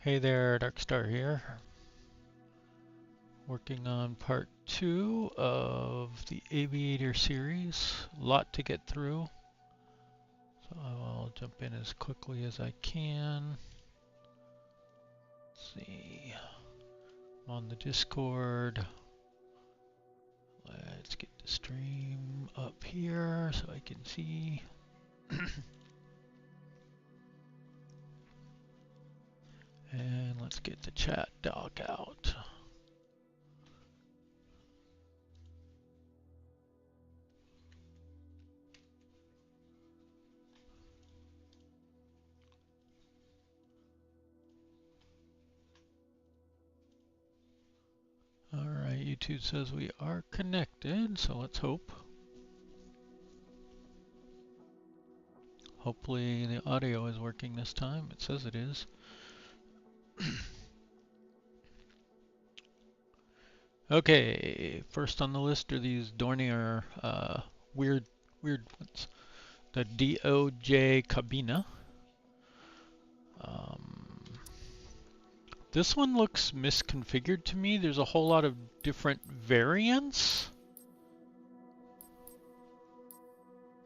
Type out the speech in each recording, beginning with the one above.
Hey there, Darkstar here. Working on part 2 of the Aviator series. A lot to get through, so I will jump in as quickly as I can. Let's see. I'm on the Discord. Let's get the stream up here so I can see. And let's get the chat doc out. Alright, YouTube says we are connected, so let's hope. Hopefully the audio is working this time. It says it is. Okay, first on the list are these Dornier weird ones. The Do J Cabina. This one looks misconfigured to me. There's a whole lot of different variants.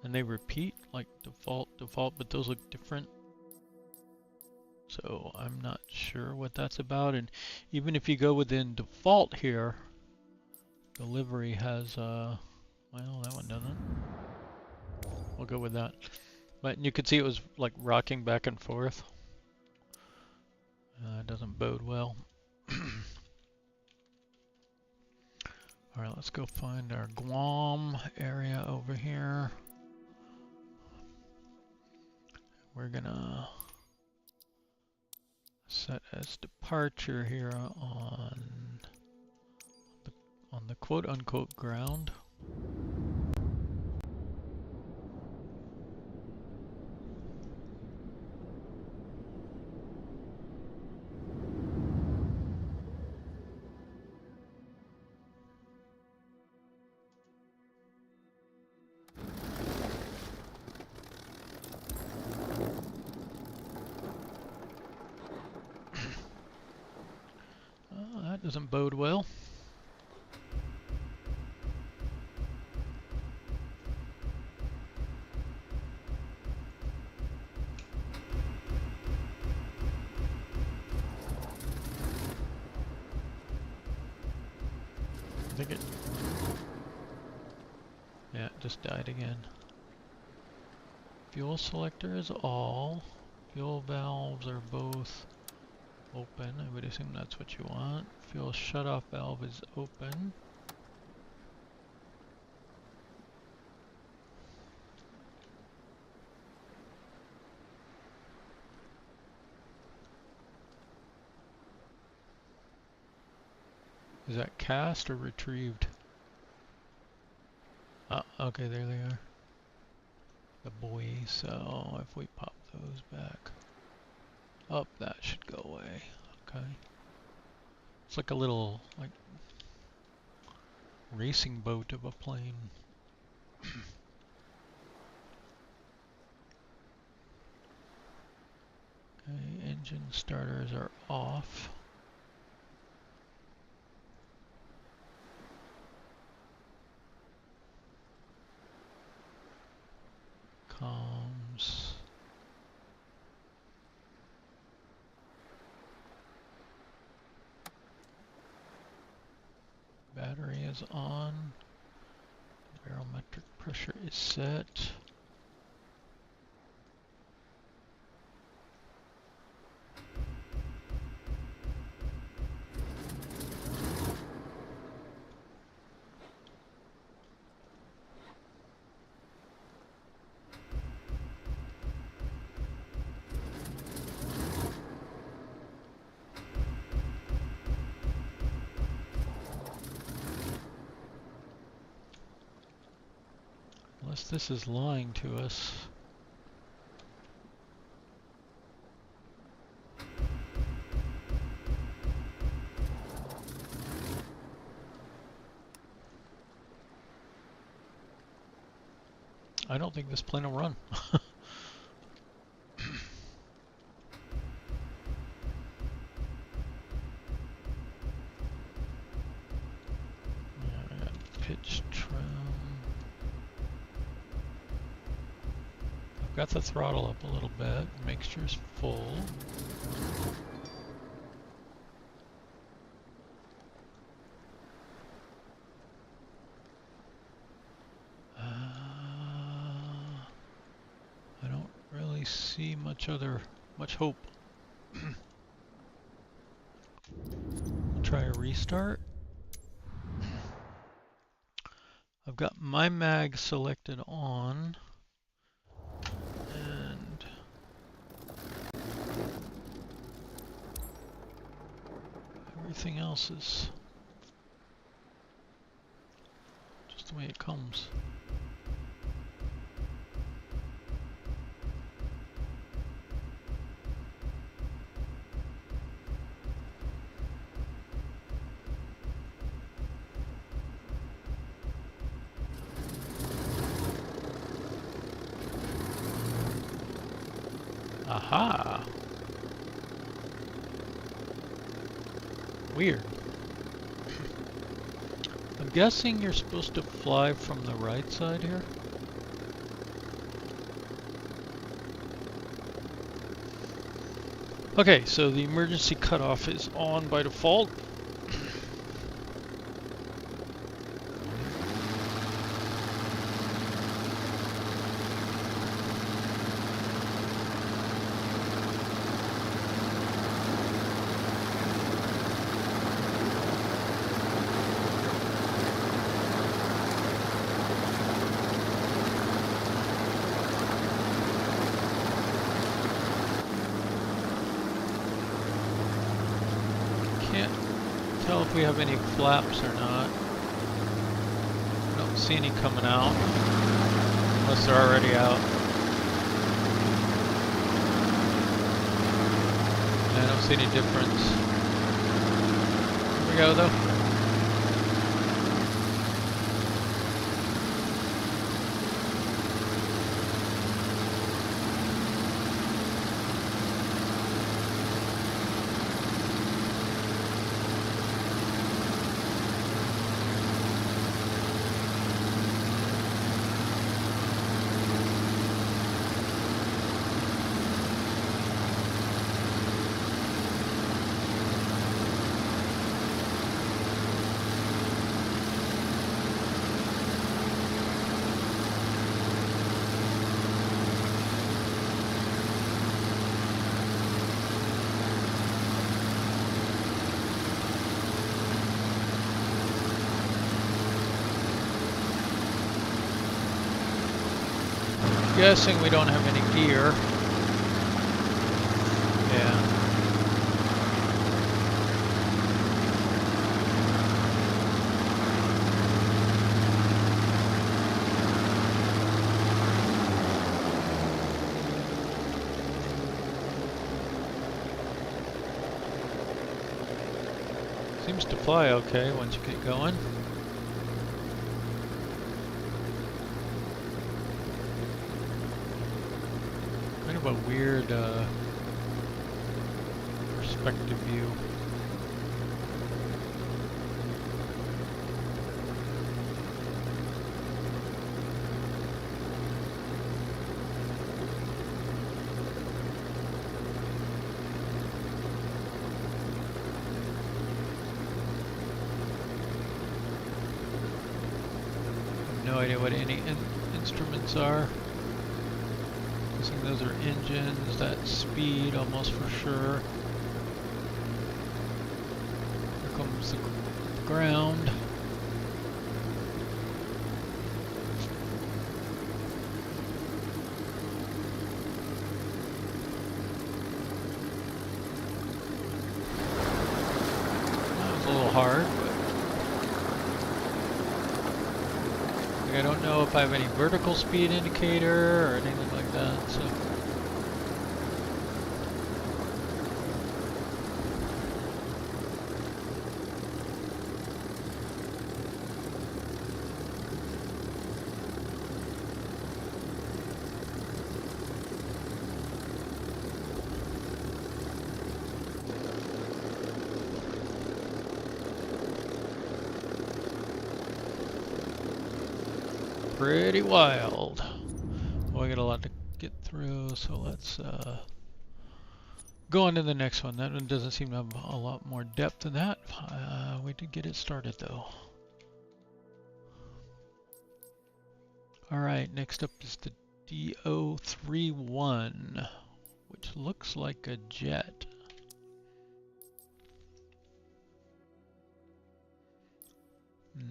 And they repeat like default, but those look different. So I'm not sure what that's about. And even if you go within default here, the livery has, well, that one doesn't. We'll go with that. But you could see it was like rocking back and forth. It doesn't bode well. Alright, let's go find our Guam area over here. We're gonna set as departure here on the quote-unquote ground. That doesn't bode well. I think it... yeah, it just died again. Fuel selector is all. Fuel valves are both open. I would assume that's what you want. Fuel shutoff valve is open. Is that cast or retrieved? Oh, okay, there they are. The buoys, so if we pop those back up, that should go away. Okay. It's like a little, like, racing boat of a plane. Okay, engine starters are off. Comms. Battery is on. Barometric pressure is set. Unless this is lying to us. I don't think this plane will run. pitch trim. I've got the throttle up a little bit. Mixture's full. I don't really see much hope. I'll try a restart. I've got my mag selected on, and everything else is just the way it comes. Aha! Weird. I'm guessing you're supposed to fly from the right side here. Okay, so the emergency cutoff is on by default. If we have any flaps or not. I don't see any coming out, unless they're already out. I don't see any difference. Here we go though. Guessing we don't have any gear. Yeah. Seems to fly okay once you get going. A weird perspective view. No idea what any instruments are. Those are engines, that's speed almost for sure. Here comes the ground. That was a little hard, but I don't know if I have any vertical speed indicator or anything like that, so. pretty wild. Well, I got a lot to get through, so let's go on to the next one. That one doesn't seem to have a lot more depth than that. We did get it started though. Alright, next up is the DO31, which looks like a jet.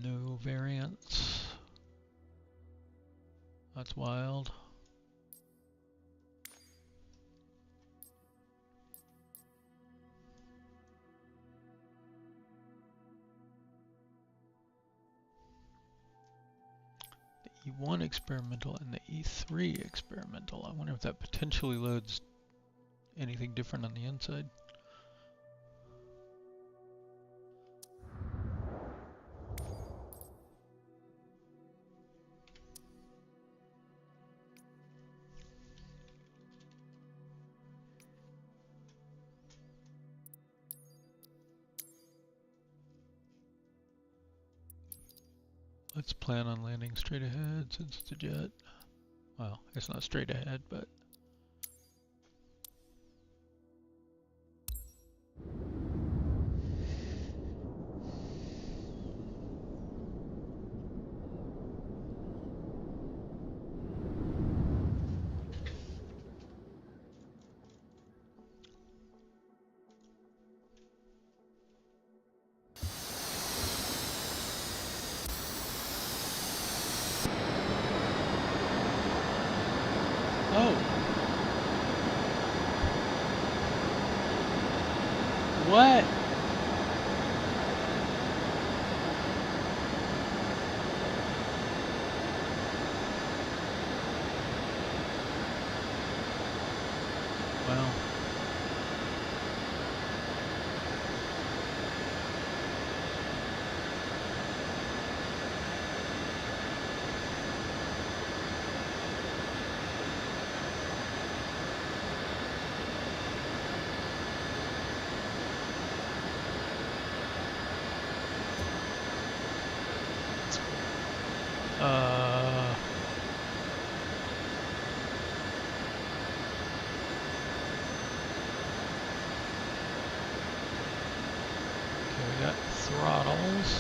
No variants. That's wild. The E1 experimental and the E3 experimental. I wonder if that potentially loads anything different on the inside. Let's plan on landing straight ahead since it's a jet. Well, it's not straight ahead, but... Oh! What? Well. Okay, we got throttles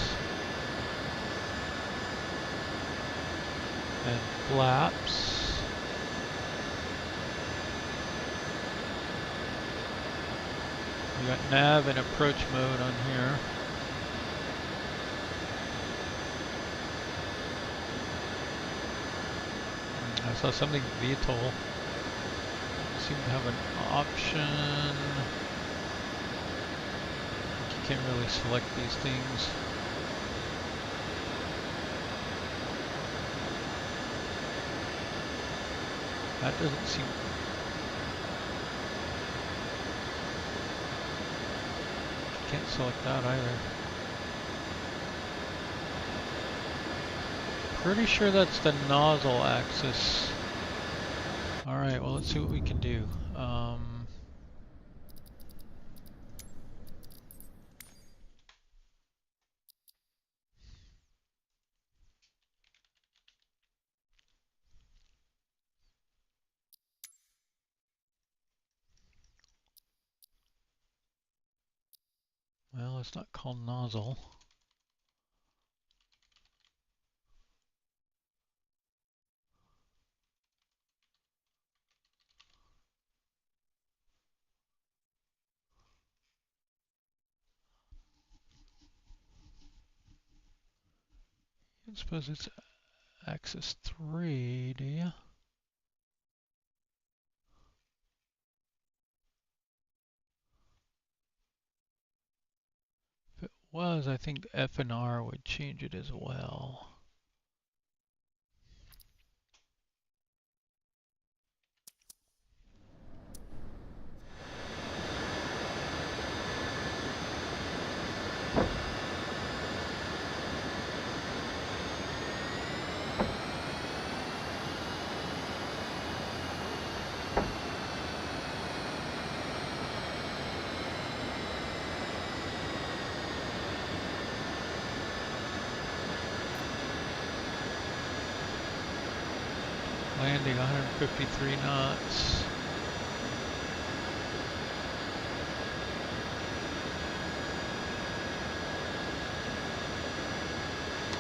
and flaps. We got nav and approach mode on here. I saw something VTOL. Seem to have an option. You can't really select these things. That doesn't seem... Can't select that either. Pretty sure that's the nozzle axis. Alright, well, let's see what we can do. Well, it's not called nozzle. I suppose it's axis 3, do you? If it was, I think F and R would change it as well. landing 153 knots.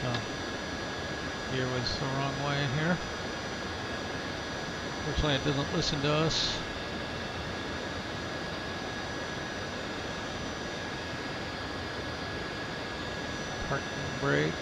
Oh, gear was the wrong way here. Fortunately, it doesn't listen to us. Park and brake.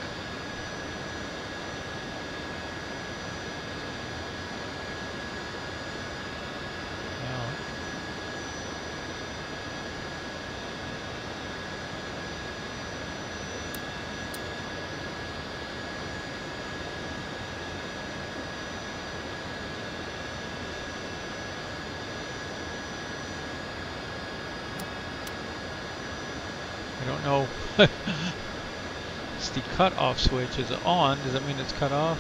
I don't know. It's the cut-off switch. Is it on? Does that mean it's cut off?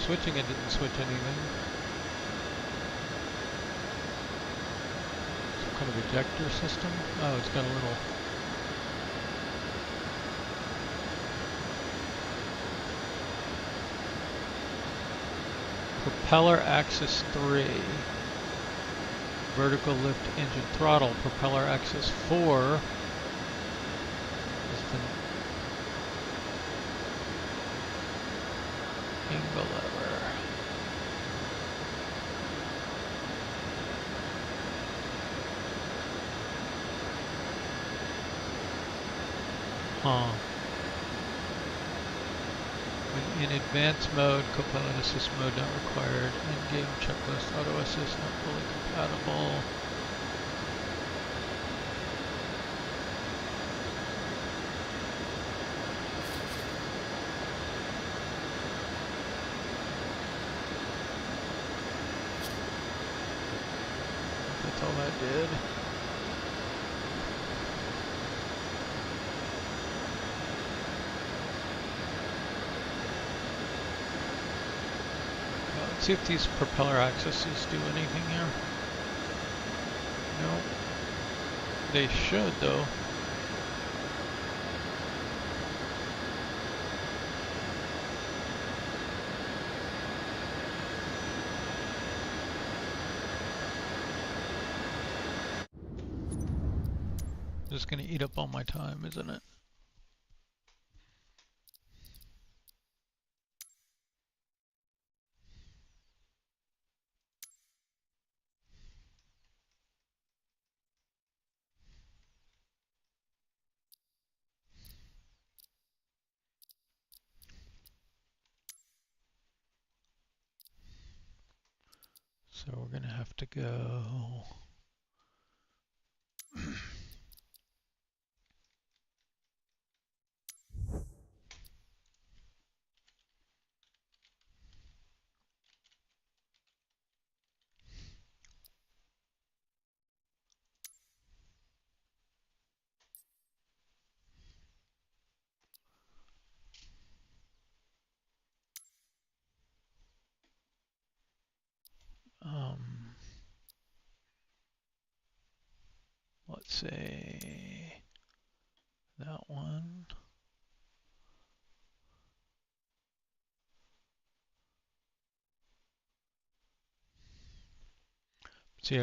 Switching it didn't switch anything. Some kind of ejector system? Oh, it's got a little... Propeller axis 3. Vertical lift engine throttle. Propeller axis 4. Angle lever. Huh. When in advanced mode, co-pilot assist mode not required. In-game checklist, auto assist not fully compatible. That's all that did. Let's see if these propeller axes do anything here. Nope. They should though. This is going to eat up all my time, isn't it? So we're going to have to go... let's say that one. See,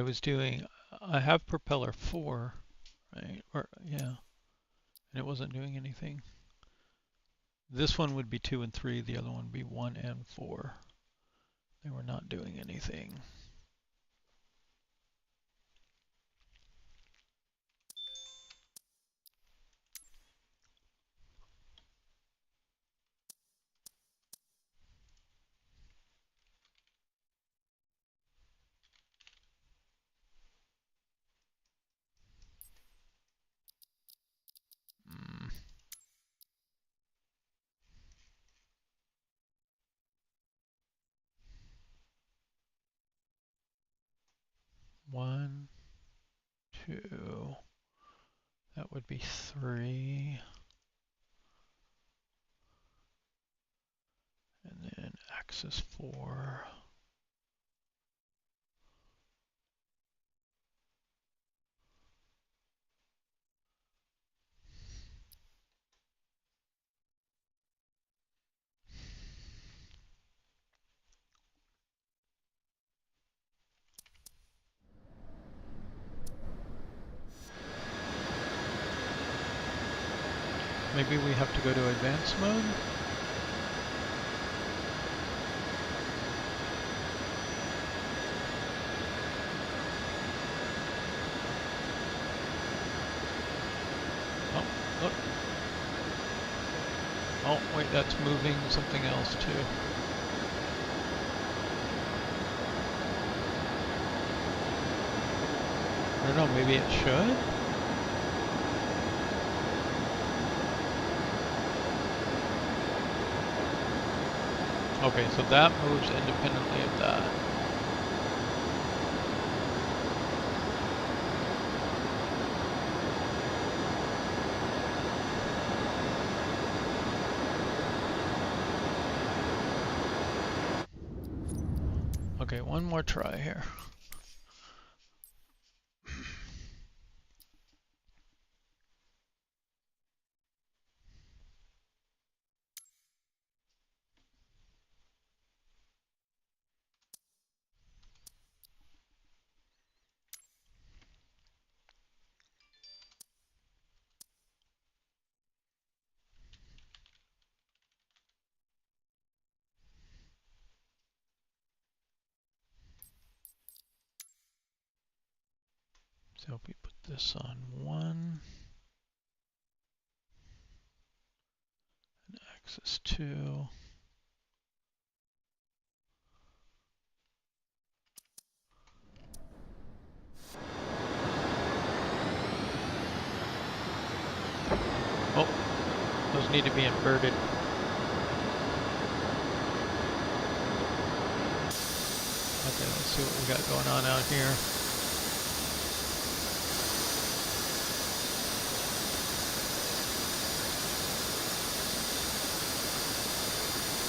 I have propeller 4, right? Or, yeah, and it wasn't doing anything. This one would be 2 and 3, the other one would be 1 and 4. They were not doing anything. One, 2, that would be 3. And then axis 4. Maybe we have to go to advanced mode? Oh, look. Oh, wait, that's moving something else too. I don't know, maybe it should? Okay, so that moves independently of that. Okay, one more try here. So if we put this on 1, and axis 2. Oh, those need to be inverted. Okay, let's see what we got going on out here.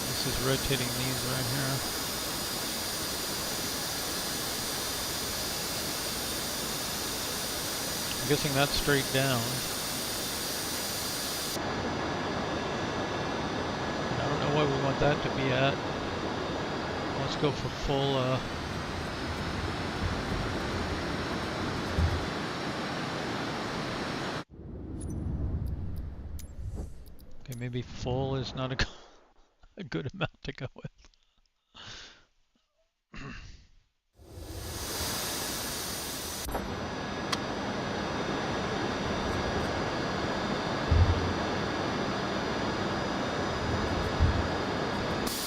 This is rotating these right here. I'm guessing that's straight down. And I don't know what we want that to be at. Let's go for full okay, maybe full is not a good amount to go with.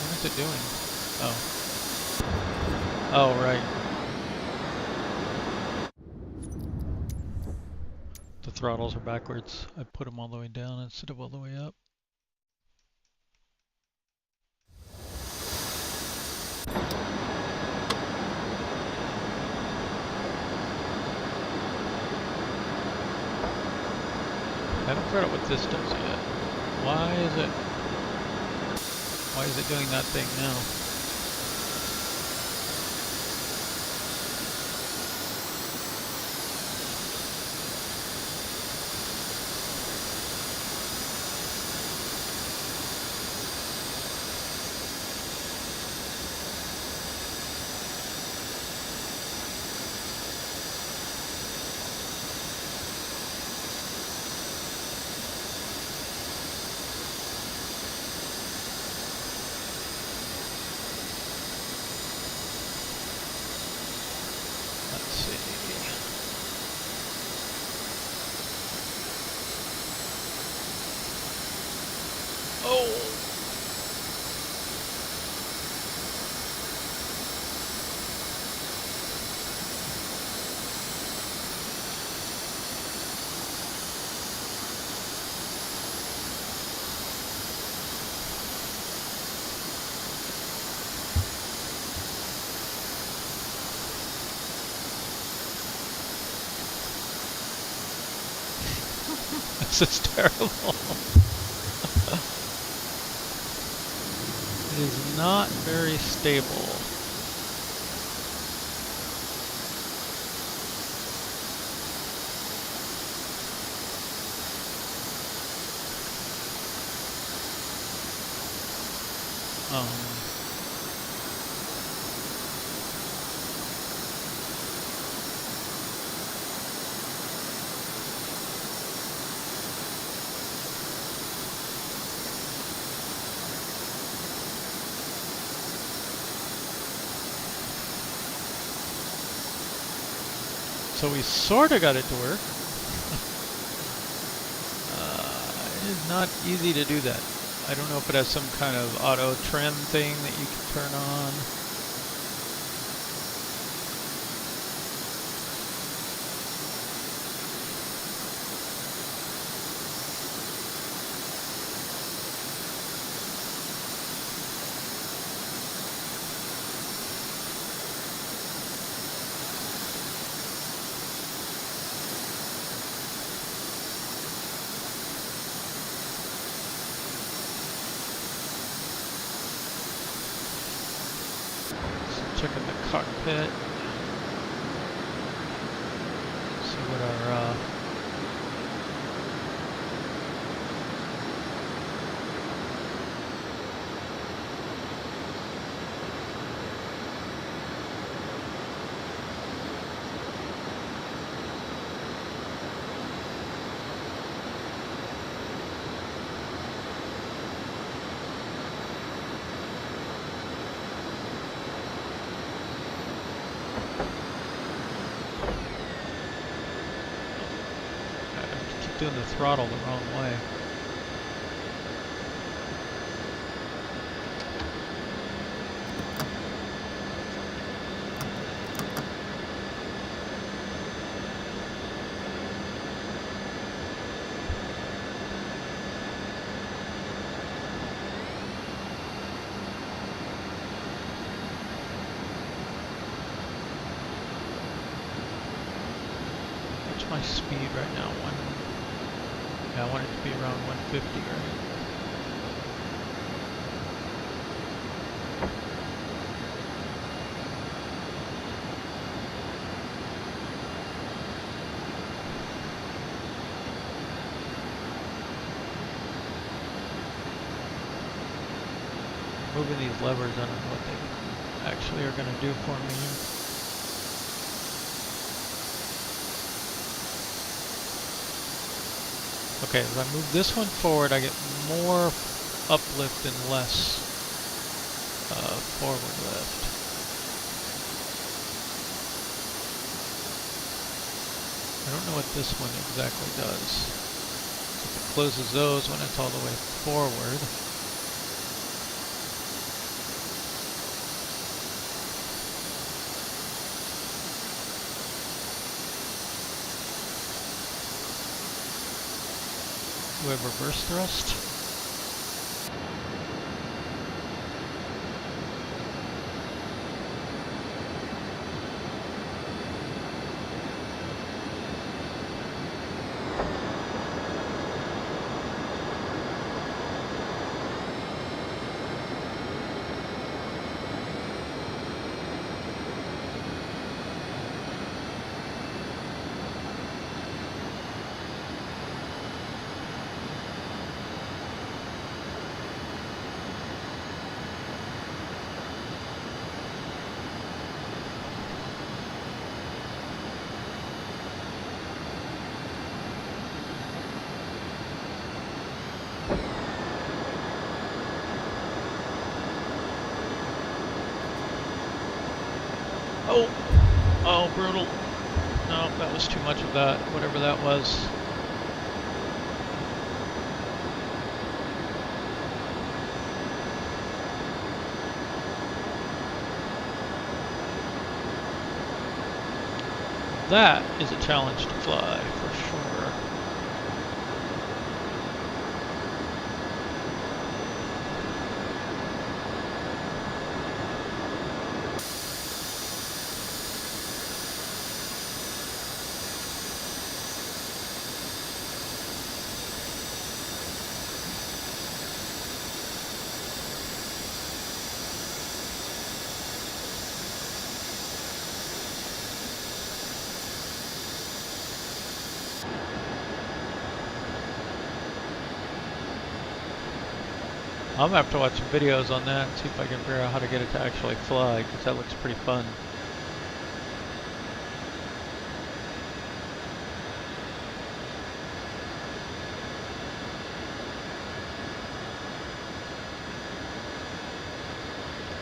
What's it doing? Oh. Oh, right. The throttles are backwards. I put them all the way down instead of all the way up. I haven't figured out what this does yet. Why is it doing that thing now? This is terrible. It is not very stable. So we sort of got it to work. It is not easy to do that. I don't know if it has some kind of auto trim thing that you can turn on. Checking the cockpit. See what our doing the throttle the wrong way. What's my speed right now? I want it to be around 150, right? Moving these levers, I don't know what they actually are going to do for me here. Okay, as I move this one forward, I get more uplift and less forward lift. I don't know what this one exactly does. If it closes those when it's all the way forward. Do I have reverse thrust? Oh, brutal. No, that was too much of that, whatever that was. That is a challenge to fly, for sure. I'm gonna have to watch some videos on that and see if I can figure out how to get it to actually fly, because that looks pretty fun.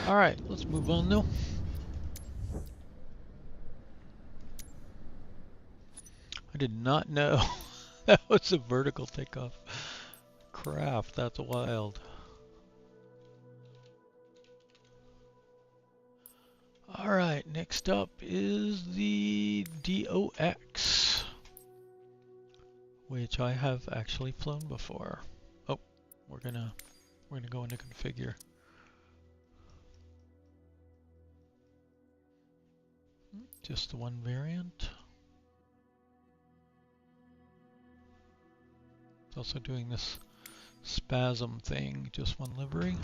Alright, let's move on now. I did not know that was a vertical takeoff. Craft, that's wild. Alright, next up is the Do X, which I have actually flown before. Oh, we're gonna go into configure. Just the one variant. It's also doing this spasm thing, just one livery.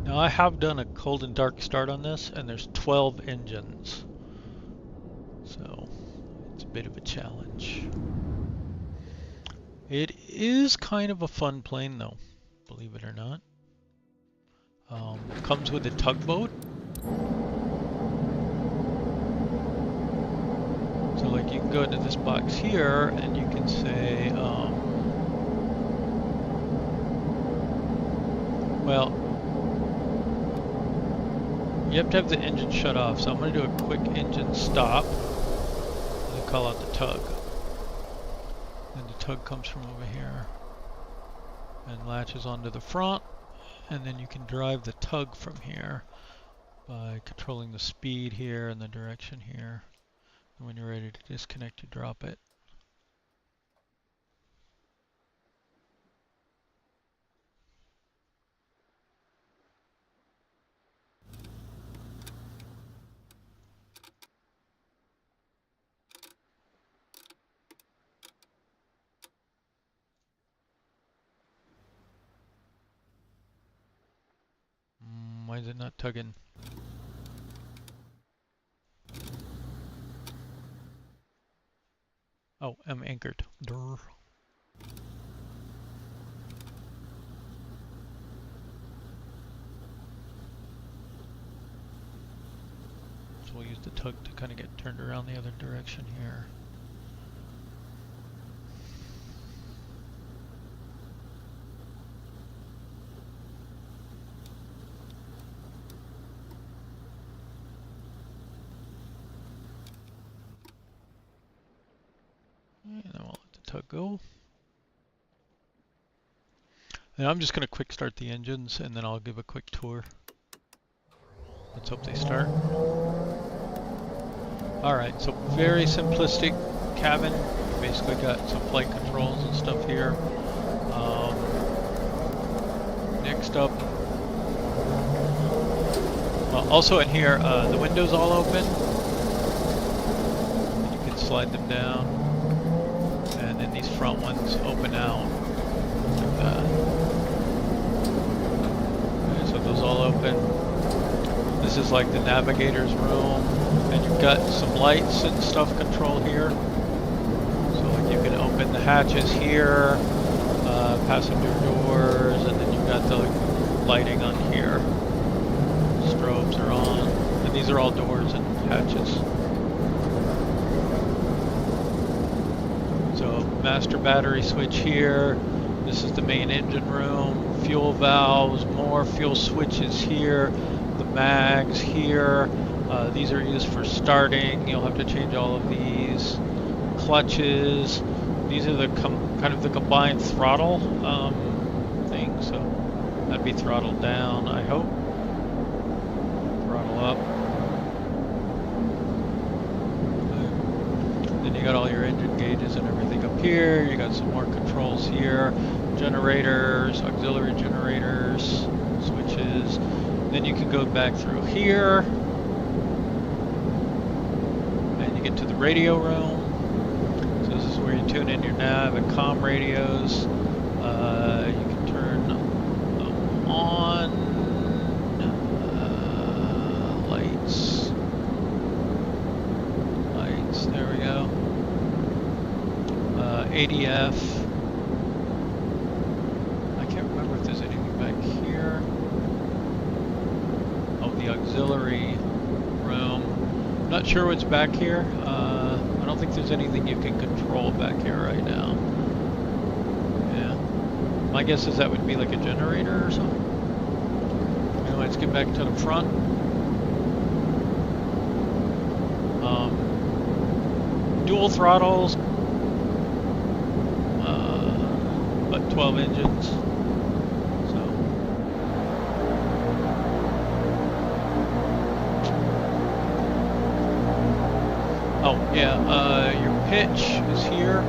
Now I have done a cold and dark start on this, and there's 12 engines. So it's a bit of a challenge. It is kind of a fun plane though, believe it or not. Comes with a tugboat. So like you can go into this box here and you can say, well, you have to have the engine shut off. So I'm going to do a quick engine stop and then call out the tug. And the tug comes from over here and latches onto the front. And then you can drive the tug from here by controlling the speed here and the direction here. And when you're ready to disconnect, you drop it. Why is it not tugging? Oh, I'm anchored. Durr. So we'll use the tug to kind of get turned around the other direction here. And then we'll let the tug go. And I'm just going to quick start the engines and then I'll give a quick tour. Let's hope they start. Alright, so very simplistic cabin. Basically got some flight controls and stuff here. Next up, also in here, the windows all open. You can slide them down. And then these front ones open out like that. Okay, so those all open. This is like the navigator's room, and you've got some lights and stuff control here. So like you can open the hatches here, passenger doors, and then you've got the lighting on here. Strobes are on, and these are all doors and hatches. So master battery switch here. This is the main engine room. Fuel valves, more fuel switches here. The mags here. These are used for starting. You'll have to change all of these. Clutches. These are the kind of the combined throttle thing. So that'd be throttled down, I hope. Throttle up. Then you got all your engine gauges and everything up here. You got some more controls here. Generators, auxiliary generators, switches. Then you can go back through here. And you get to the radio room. So this is where you tune in your nav and comm radios. You can turn on lights. Lights, there we go. ADF. I can't remember if there's anything back here. Oh, the auxiliary room. I'm not sure what's back here. I don't think there's anything you can control back here right now. My guess is that would be like a generator or something. Anyway, let's get back to the front. Dual throttles, but 12 engines. So, oh yeah, your pitch is here.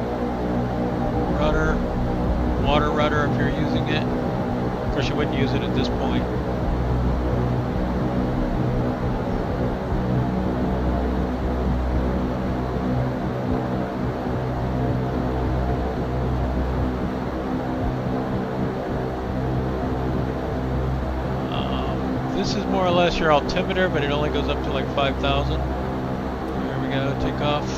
Rudder, water rudder if you're using it. Of course, you wouldn't use it at this point. This is more or less your altimeter, but it only goes up to like 5,000. There we go, take off.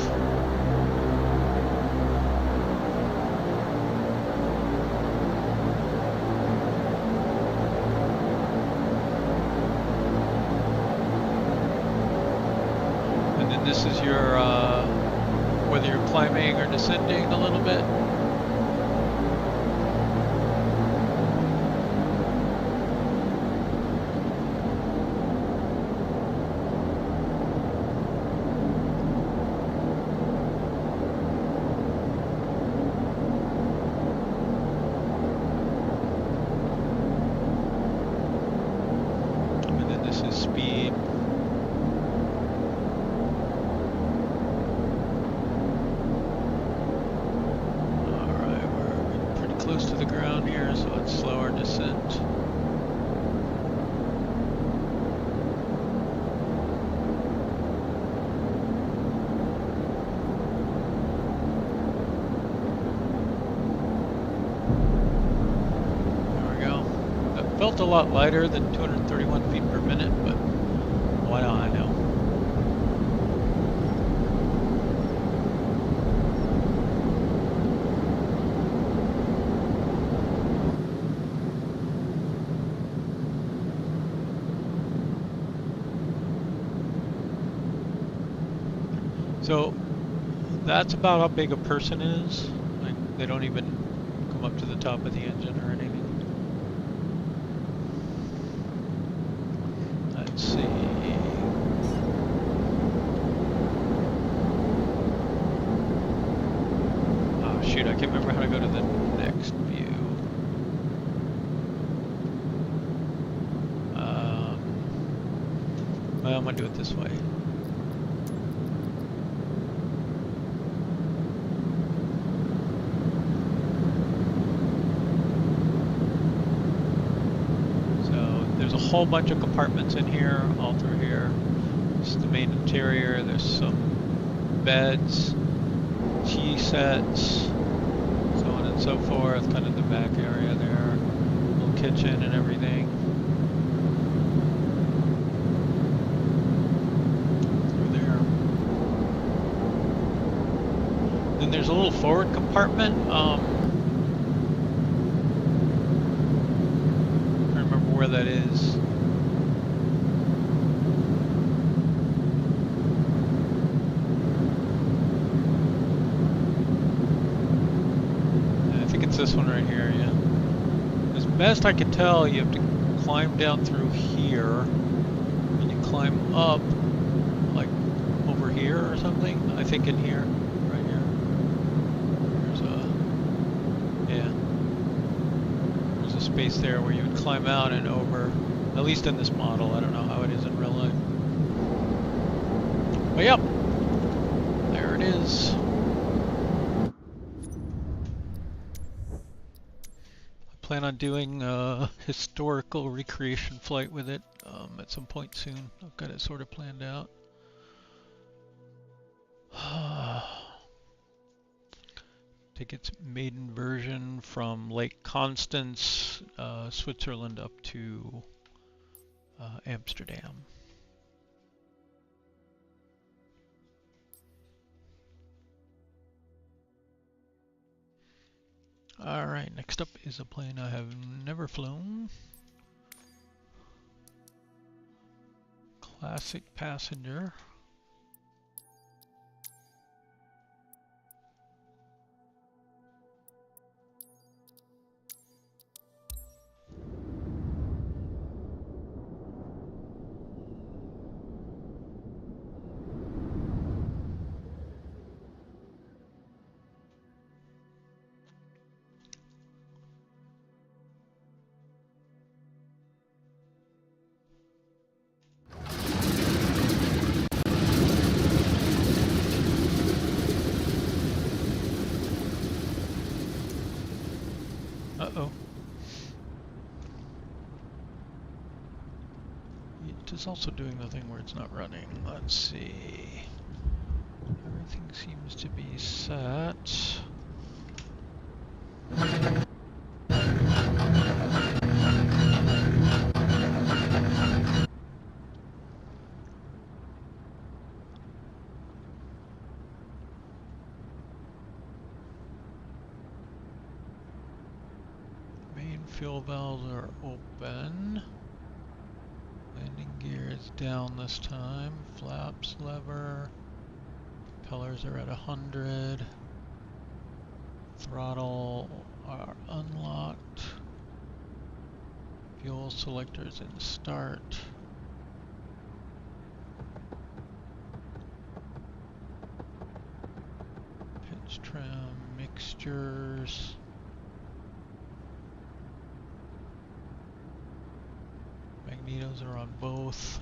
And then this is your, whether you're climbing or descending a little bit. Felt a lot lighter than 231 feet per minute, but why not? I know. So that's about how big a person is. Like, they don't even come up to the top of the engine or anything. Let's see. Oh shoot, I can't remember how to go to the next view. Well, I'm gonna do it this way. There's a whole bunch of compartments in here, all through here. This is the main interior. There's some beds, tea sets, so on and so forth. Kind of the back area there. Little kitchen and everything. Through there. Then there's a little forward compartment. Where that is. I think it's this one right here, yeah. As best I can tell, you have to climb down through here, and you climb up, like, over here or something. I think in here, right here. There's a, yeah. There's a space there where you would climb out and over, at least in this model. I don't know how it is in real life. But yep, there it is. I plan on doing a historical recreation flight with it at some point soon. I've got it sort of planned out. Take its maiden version from Lake Constance, Switzerland, up to Amsterdam. Alright, next up is a plane I have never flown. Classic passenger. Uh-oh. It is also doing the thing where it's not running. Let's see. Everything seems to be set. Main fuel valves are open. Landing gear is down this time. Flaps lever. Propellers are at 100. Throttle are unlocked. Fuel selectors in start. Pitch trim, mixtures. Magnetos are on both.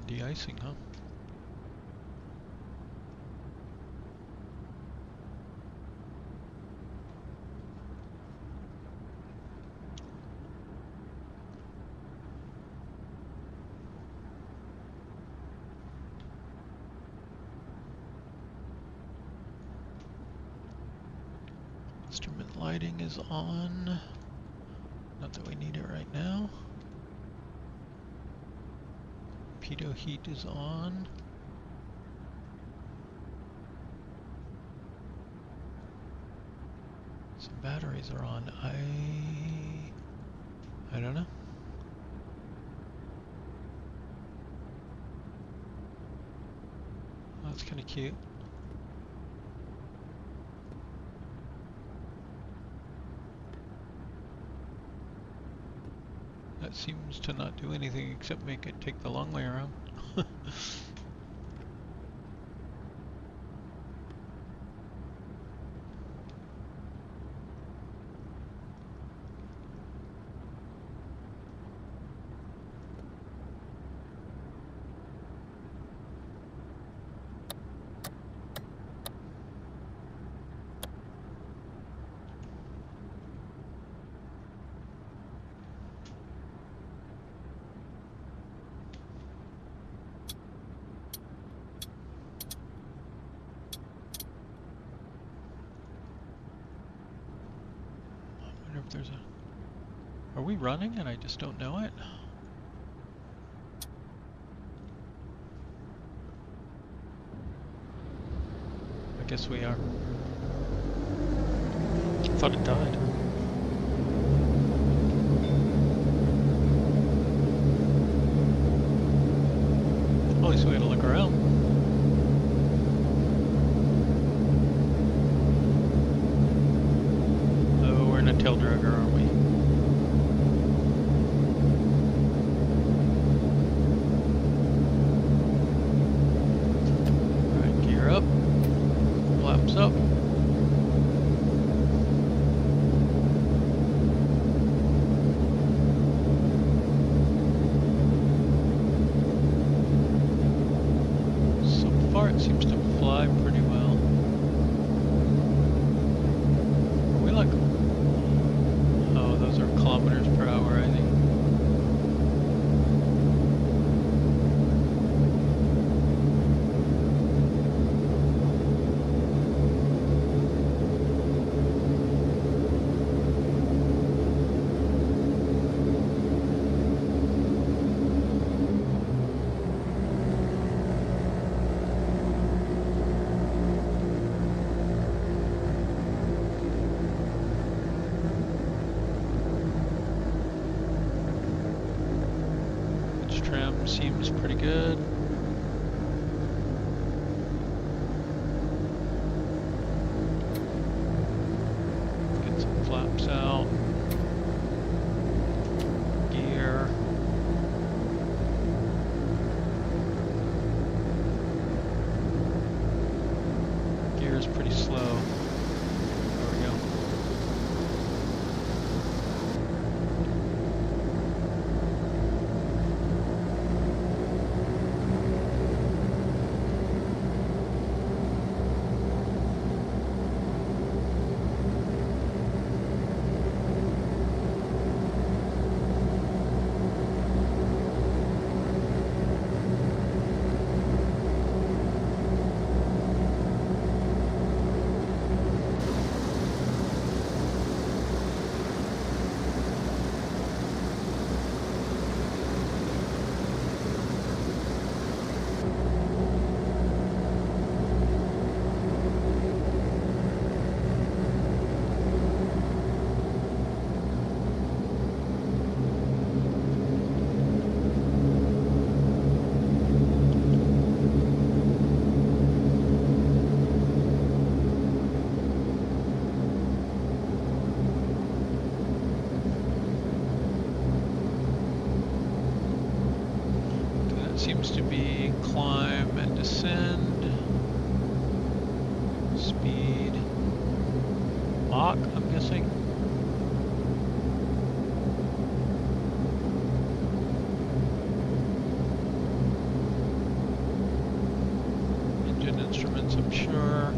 De-icing, huh? Instrument lighting is on. Not that we need it right now. Pitot heat is on. Some batteries are on. I don't know. Oh, that's kind of cute. That seems to not do anything except make it take the long way around. If there's a... Are we running and I just don't know it? I guess we are. I thought it died. At least we had to look around. Tail dragger, aren't we? Alright, gear up. Flaps up. So far it seems to fly pretty well. Are we like... Those are kilometers per hour, I think. Seems pretty good. Get some flaps out. Gear. Gear is pretty slow. seems to be climb and descend. Speed. Mach, I'm guessing. Engine instruments, I'm sure.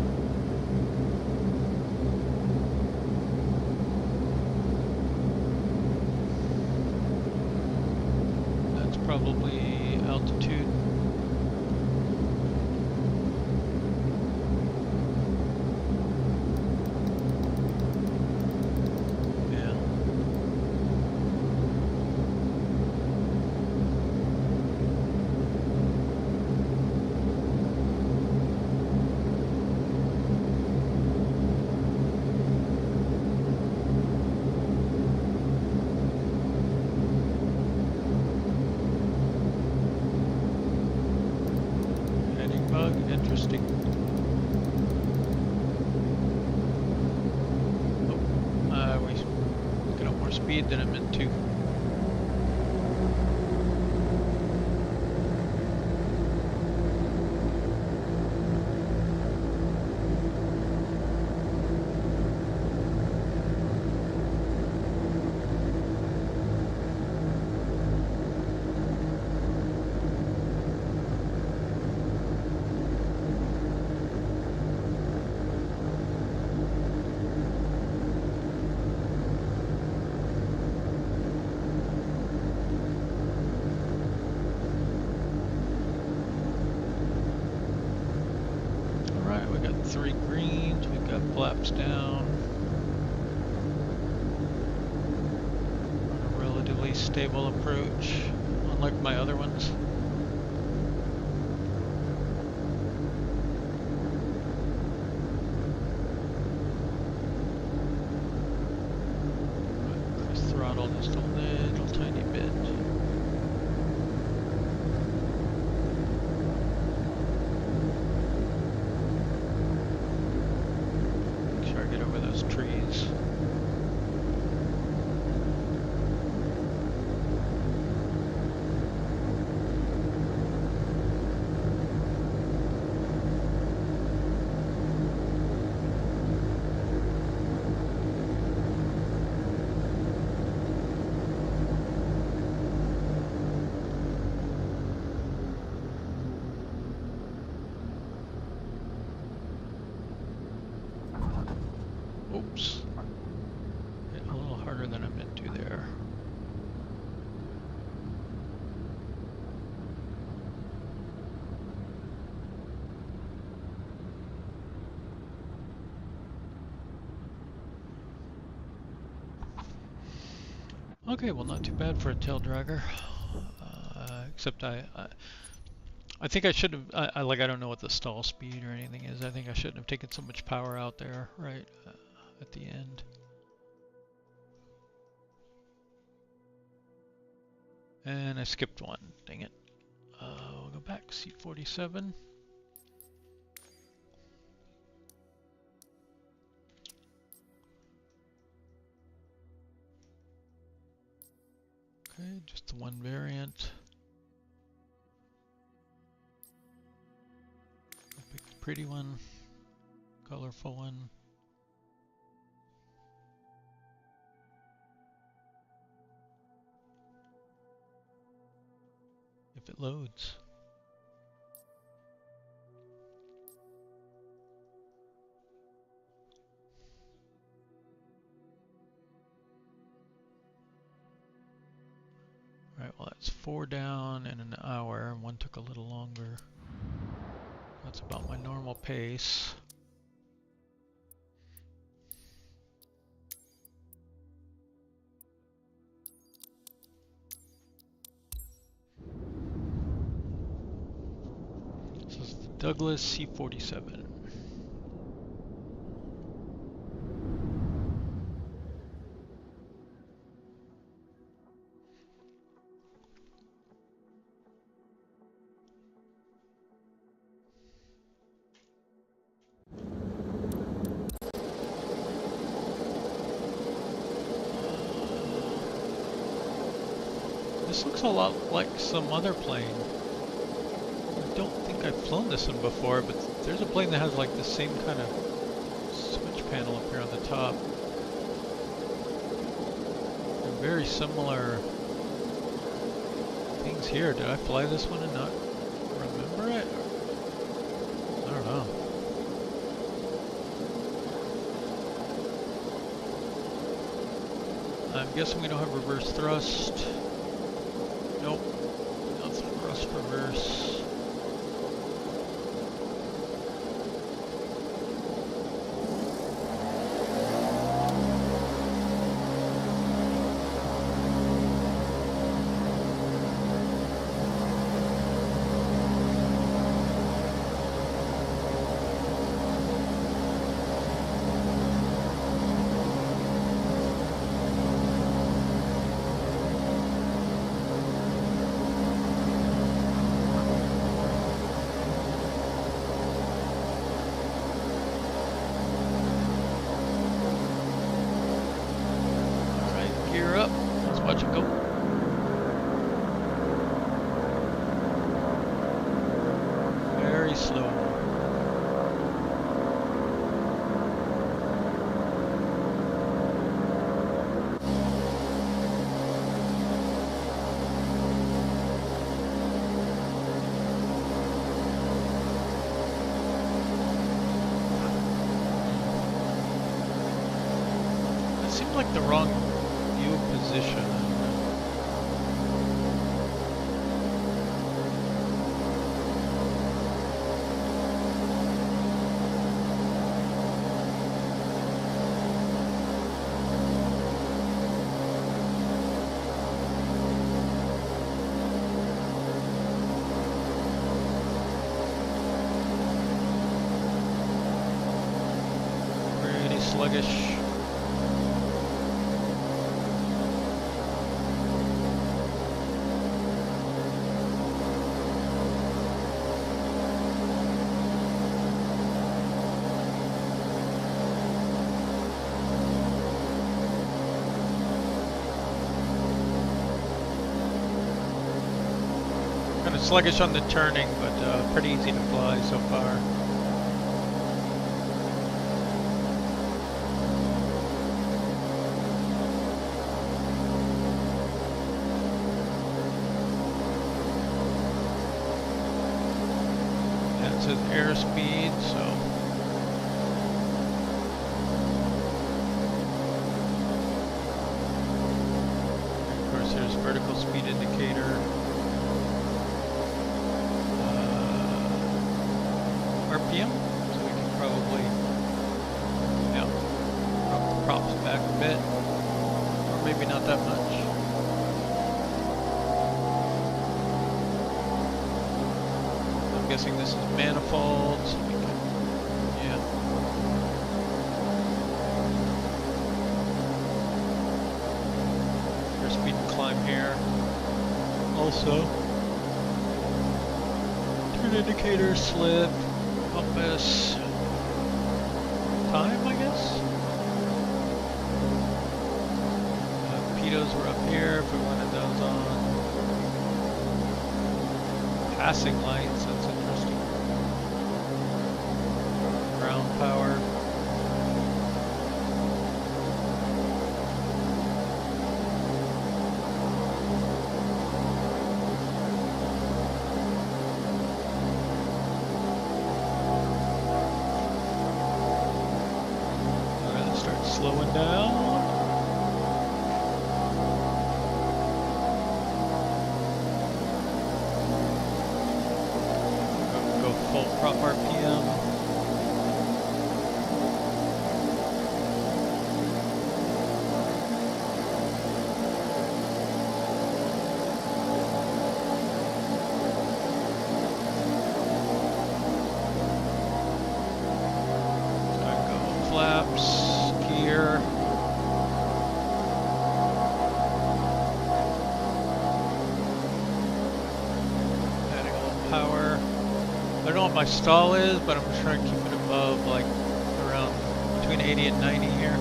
That's probably altitude. Interesting. Oh, we picking up more speed than I meant to. Three greens, we've got flaps down. On a relatively stable approach, unlike my other ones. Just throttle just a little tiny bit. Trees. Oops. Hit a little harder than I meant to there. Okay, well, not too bad for a tail dragger. Except I think I should have. I don't know what the stall speed or anything is. I think I shouldn't have taken so much power out there, right? At the end. And I skipped one, dang it. We'll go back, C-47. Okay, just the one variant. I'll pick the pretty one, colorful one. If it loads. Alright, well that's 4 down in an hour, and one took a little longer. That's about my normal pace. Douglas C-47. This looks a lot like some other plane. I've flown this one before, but there's a plane that has like the same kind of switch panel up here on the top. And very similar things here. Did I fly this one and not remember it? I don't know. I'm guessing we don't have reverse thrust. Nope. That's thrust reverse. Like the wrong view position. Pretty sluggish. Sluggish on the turning, but pretty easy to fly so far. Yeah, it says airspeed, so. And of course, there's vertical speed indicator. RPM, so we can probably, drop the props back a bit, or maybe not that much. I'm guessing this is manifold, so we can, airspeed and climb here. Also, turn indicator, slip. Compass, time, I guess. Pitos were up here if we wanted those on. Passing lights, that's interesting. Ground power. Slowing down. Go full prop RPM. Go flaps. Gear. Adding a little power. I don't know what my stall is, but I'm just trying to keep it above, like around between 80 and 90 here.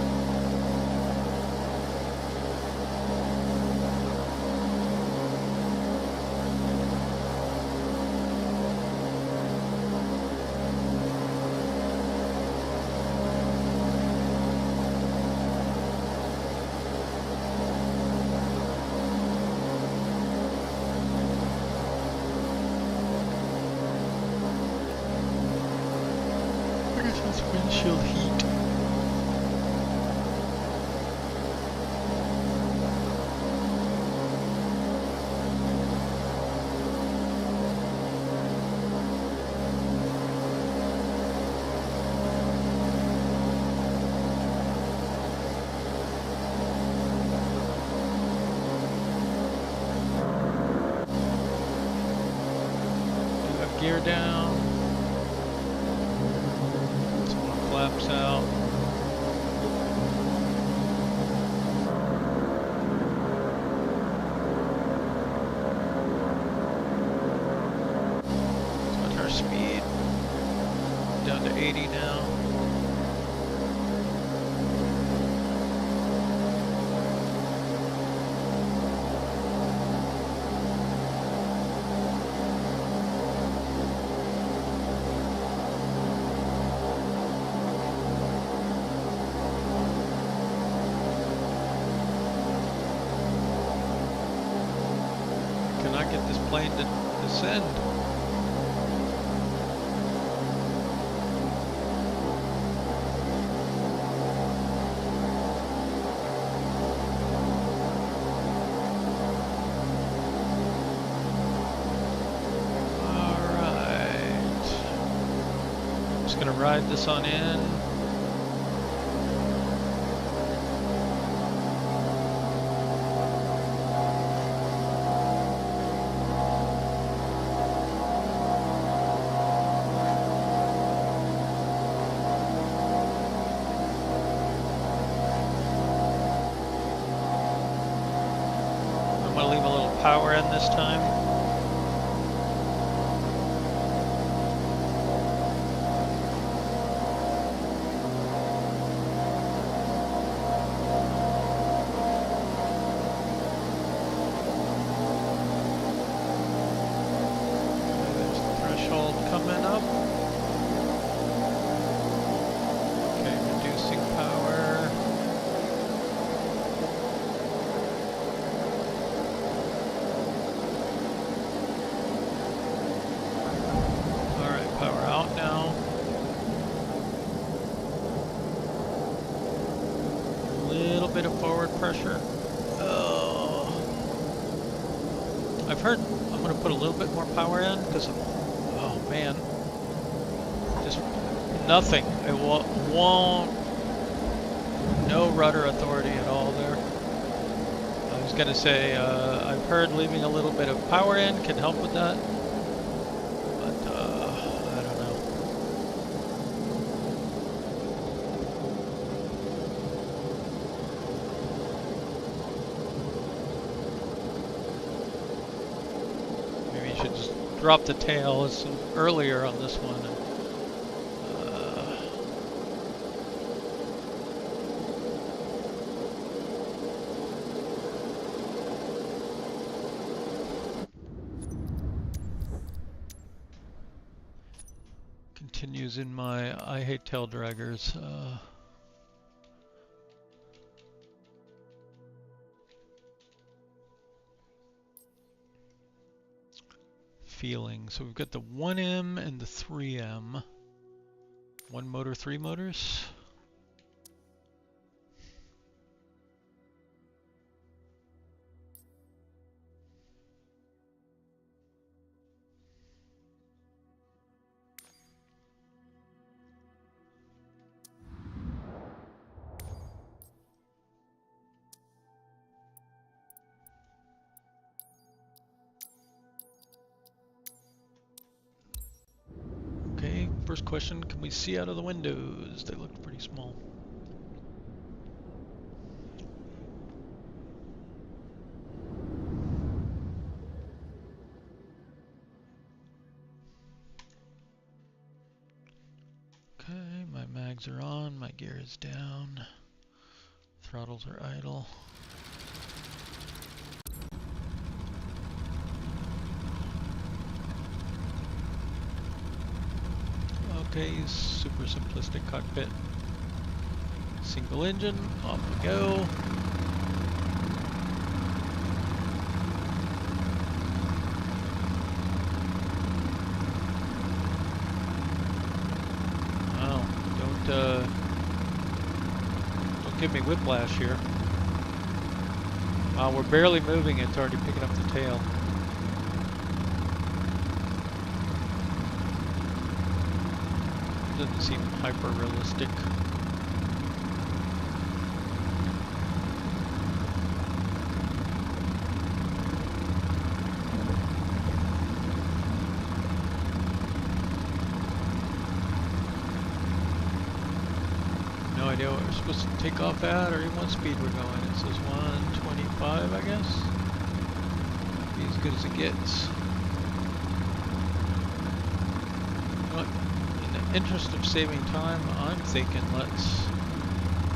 Chill heat. Gear down. Some more flaps out. So what's our speed? Down to 80 now. Get this plane to descend. Alright. Just gonna ride this on in. Power in this time. There's the threshold coming up. Okay, reducing power. Power out now. A little bit of forward pressure. Oh. I've heard I'm going to put a little bit more power in because, oh man, just nothing. It won't. No rudder authority at all there. I was going to say, I've heard leaving a little bit of power in can help with that. Should just drop the tail earlier on this one. Continues in my I hate tail draggers. Feeling. So we've got the 1M and the 3M. One motor, 3 motors. First question, can we see out of the windows? They look pretty small. Okay, my mags are on, my gear is down, throttles are idle. Okay, super simplistic cockpit. Single engine, off we go. Wow, don't give me whiplash here. Wow, we're barely moving, it's already picking up the tail. Doesn't seem hyper realistic. No idea what we're supposed to take off at or even what speed we're going. It says 125, I guess. Be as good as it gets. You know what? In the interest of saving time, I'm thinking let's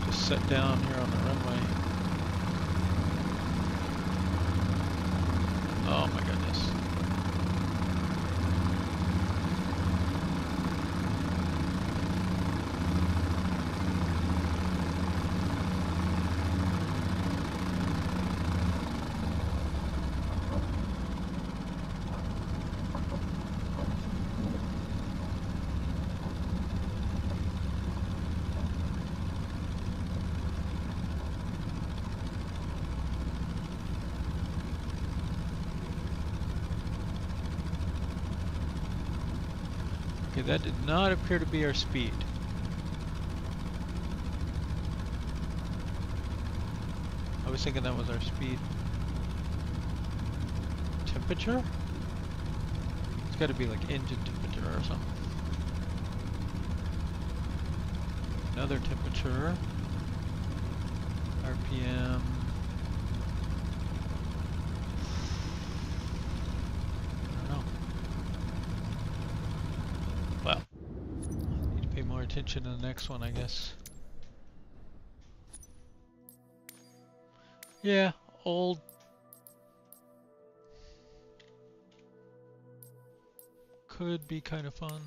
just set down here on the runway. Oh my goodness. Okay, that did not appear to be our speed. I was thinking that was our speed. Temperature? It's got to be like engine temperature or something. Another temperature. RPM. Attention to the next one, I guess. Yeah, old. Could be kind of fun.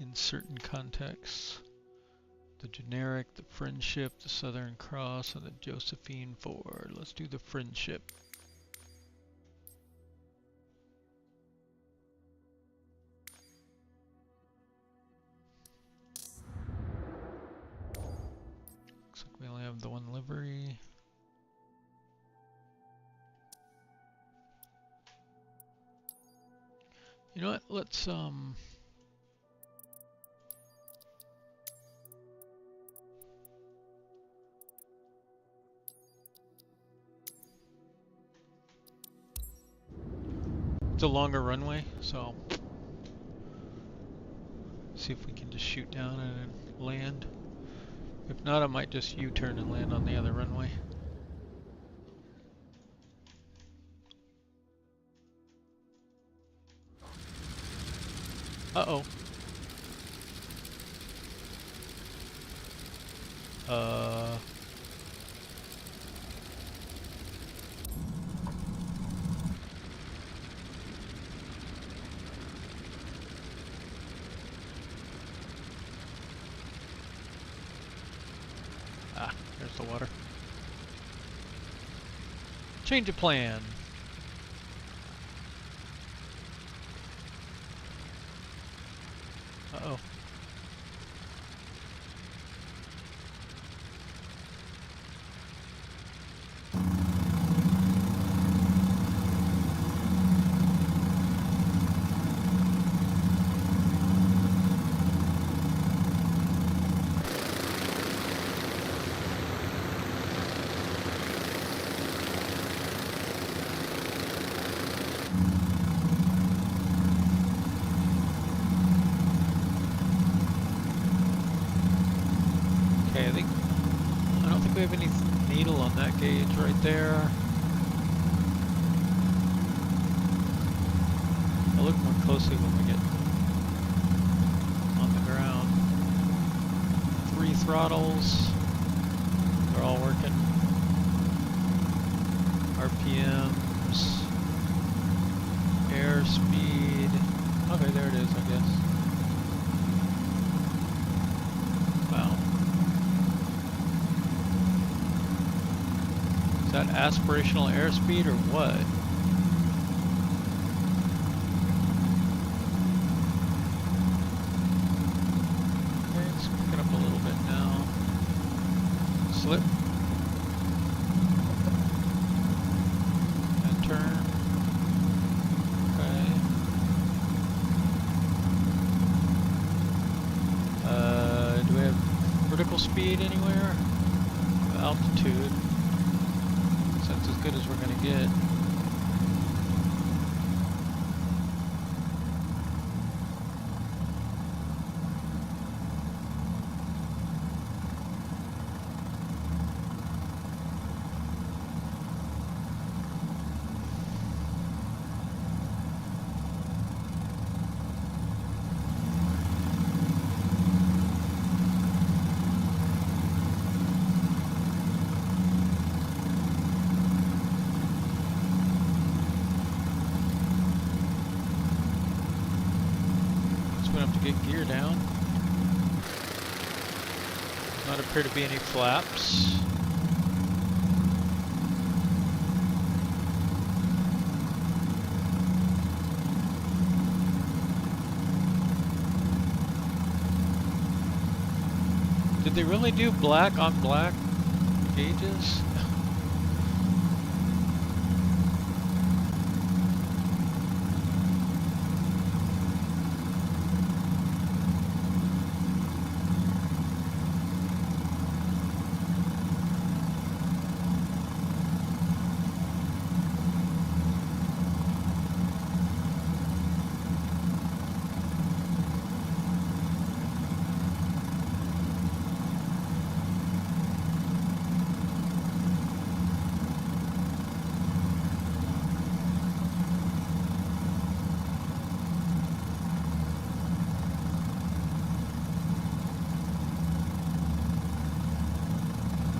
In certain contexts. The generic, the Friendship, the Southern Cross, and the Josephine Ford. Let's do the Friendship. We only have the one livery. You know what? Let's it's a longer runway, so see if we can just shoot down and land. If not, I might just U-turn and land on the other runway. Uh-oh. There's the water. Change of plan. Uh-oh. We have any needle on that gauge right there. I'll look more closely when we get on the ground. 3 throttles. They're all working. RPMs. Airspeed. Okay, there it is, I guess. Wow. Is that aspirational airspeed or what? slip. And turn. Okay. Do we have vertical speed anywhere? Altitude. So that's as good as we're going to get. Get gear down. Does not appear to be any flaps. Did they really do black on black gauges?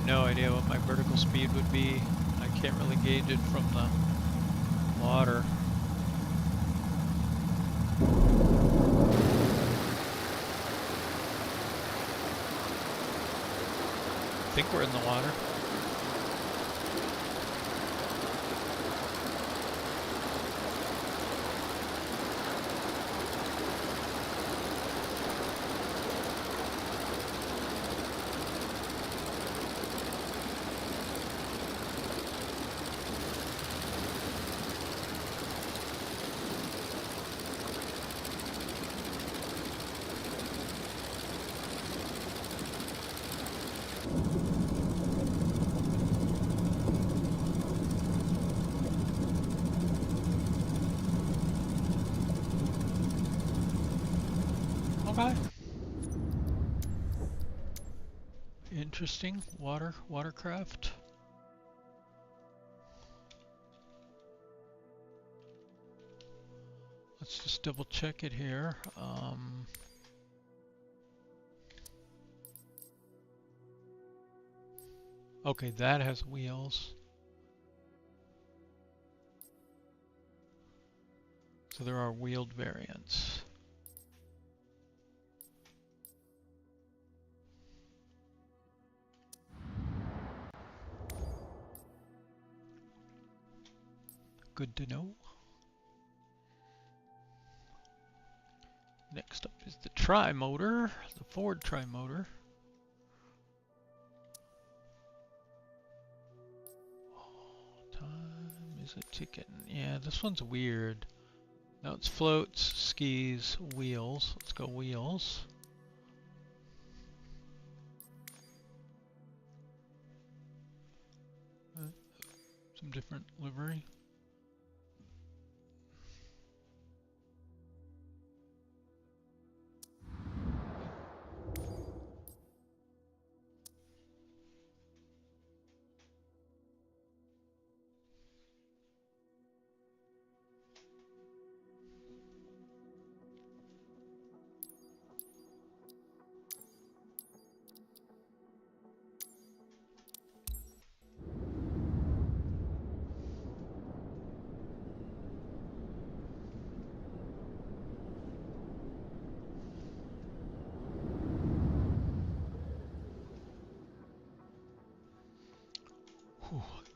No idea what my vertical speed would be. I can't really gauge it from the water. I think we're in the water. Okay. Interesting. Watercraft. Let's just double check it here. Okay, that has wheels. So there are wheeled variants. Good to know. Next up is the Trimotor, the Ford Trimotor. Oh, time is a ticking. Yeah, this one's weird. Now it's floats, skis, wheels. Let's go wheels. Some different livery.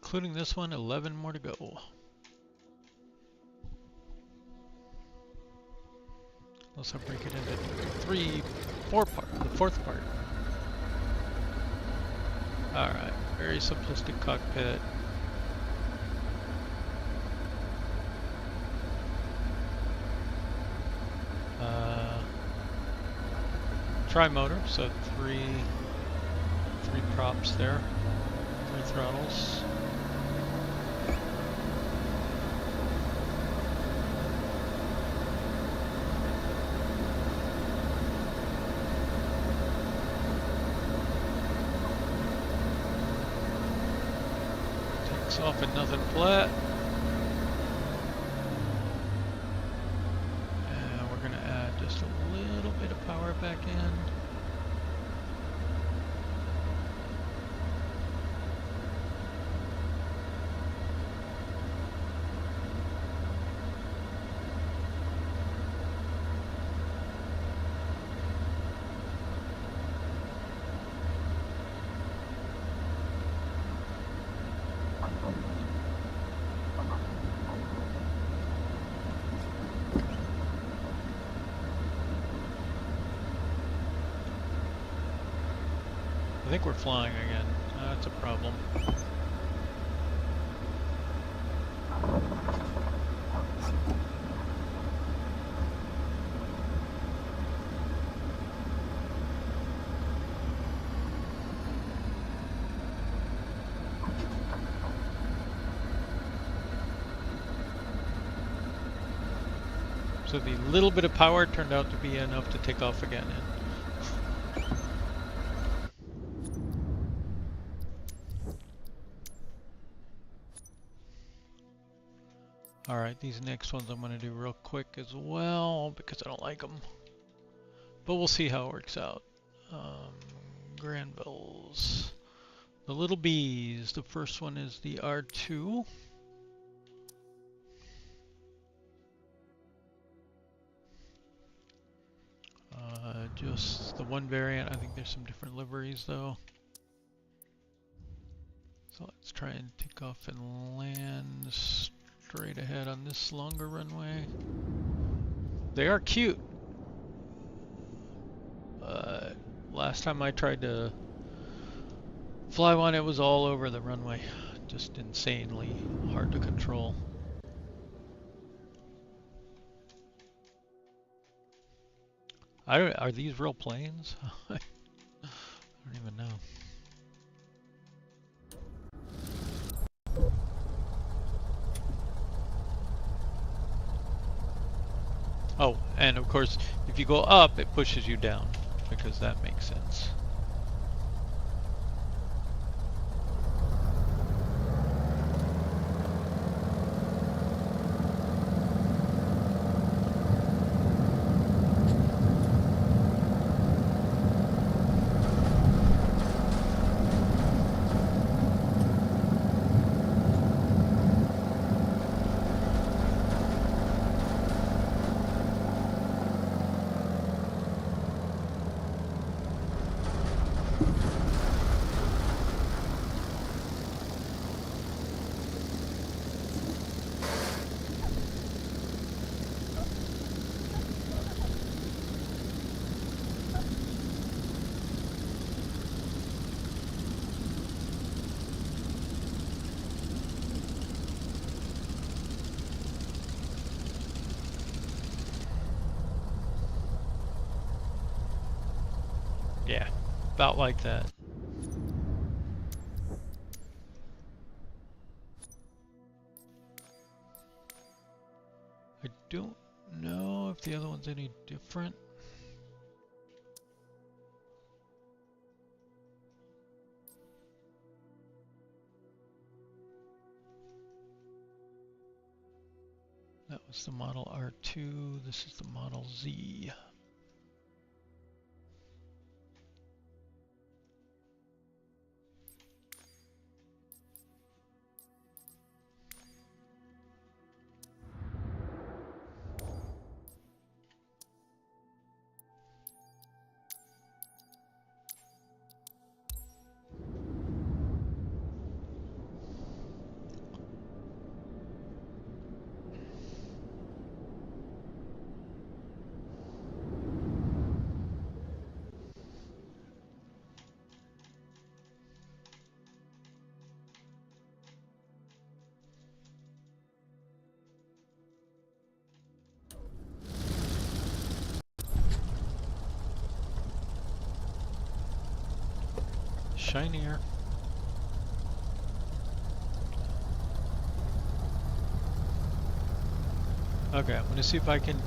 Including this one, 11 more to go. Unless I break it into 4 parts, the fourth part. Alright, very simplistic cockpit. Trimotor, so three props there, 3 throttles. Takes off at nothing flat. And we're going to add just a little bit of power back in. I think we're flying again. That's a problem. So the little bit of power turned out to be enough to take off again. Alright, these next ones I'm going to do real quick as well because I don't like them. But we'll see how it works out. Granvilles. The little bees. The first one is the R2. Just the one variant. I think there's some different liveries though. So let's try and take off and land straight ahead on this longer runway. They are cute. Last time I tried to fly one, it was all over the runway. Just insanely hard to control. Are these real planes? I don't even know. Oh, and of course, if you go up, it pushes you down, because that makes sense. Yeah, about like that. I don't know if the other one's any different. That was the Model R2, this is the Model Z. shinier. Okay, I'm gonna see if I can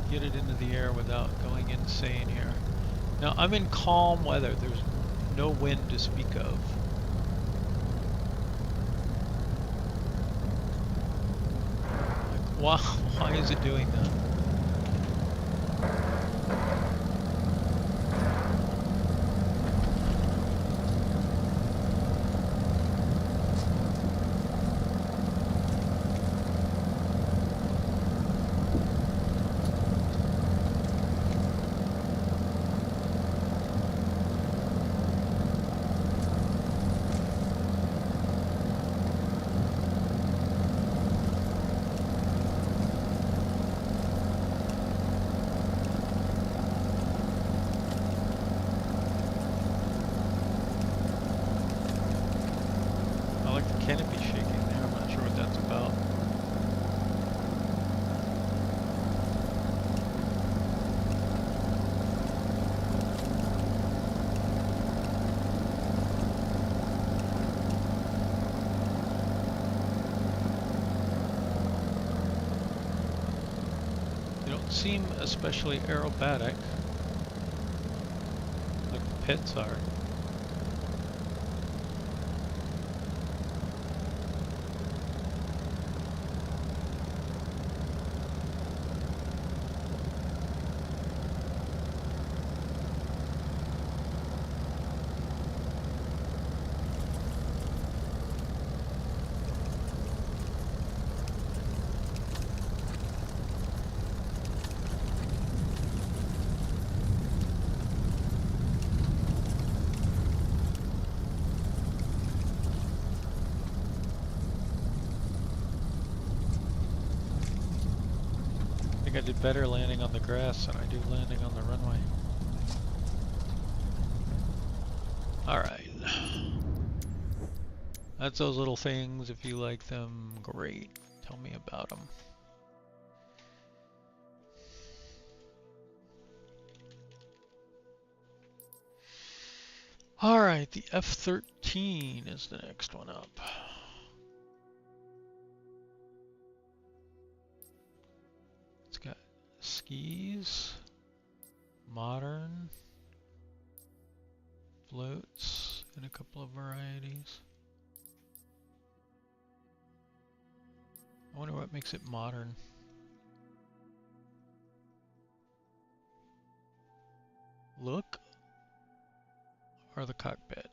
get it into the air without going insane here. Now I'm in calm weather. There's no wind to speak of. Like, why is it doing that? Canopy shaking there, I'm not sure what that's about. They don't seem especially aerobatic, like the pits are. I did better landing on the grass than I do landing on the runway. Alright. That's those little things. If you like them, great. Tell me about them. Alright, the F13 is the next one up. Skis, modern, floats, and a couple of varieties. I wonder what makes it modern. Look, or the cockpit?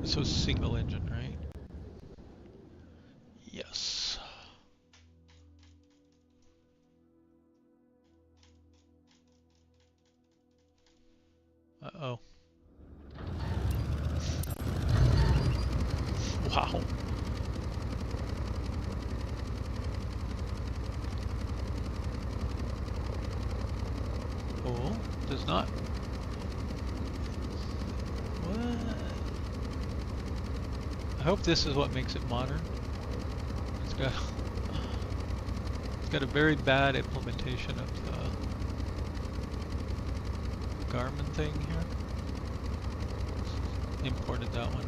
This was single engine, right? Yes. Uh-oh. Wow. Cool. Does not. What? I hope this is what makes it modern. It's got a very bad implementation of the Garmin thing here. Imported that one.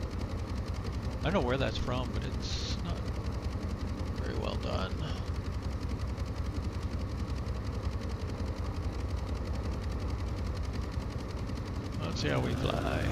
I don't know where that's from, but it's not very well done. Let's see how we fly.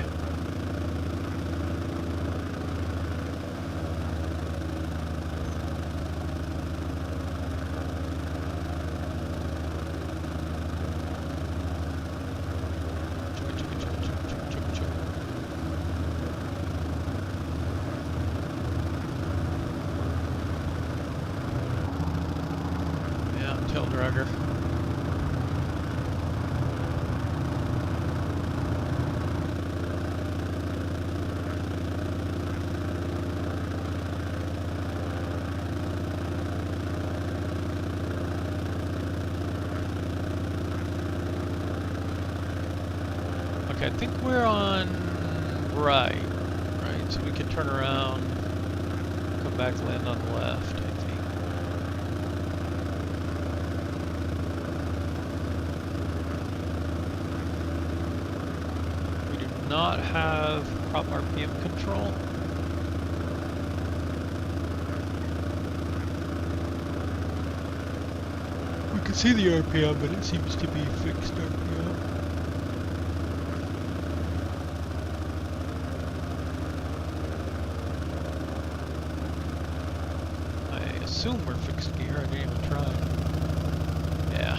Okay, I think we're on right, so we can turn around, come back, land on the left, I think. We do not have prop RPM control. We can see the RPM, but it seems to be fixed RPM. I assume we're fixed gear. I didn't even try. Yeah.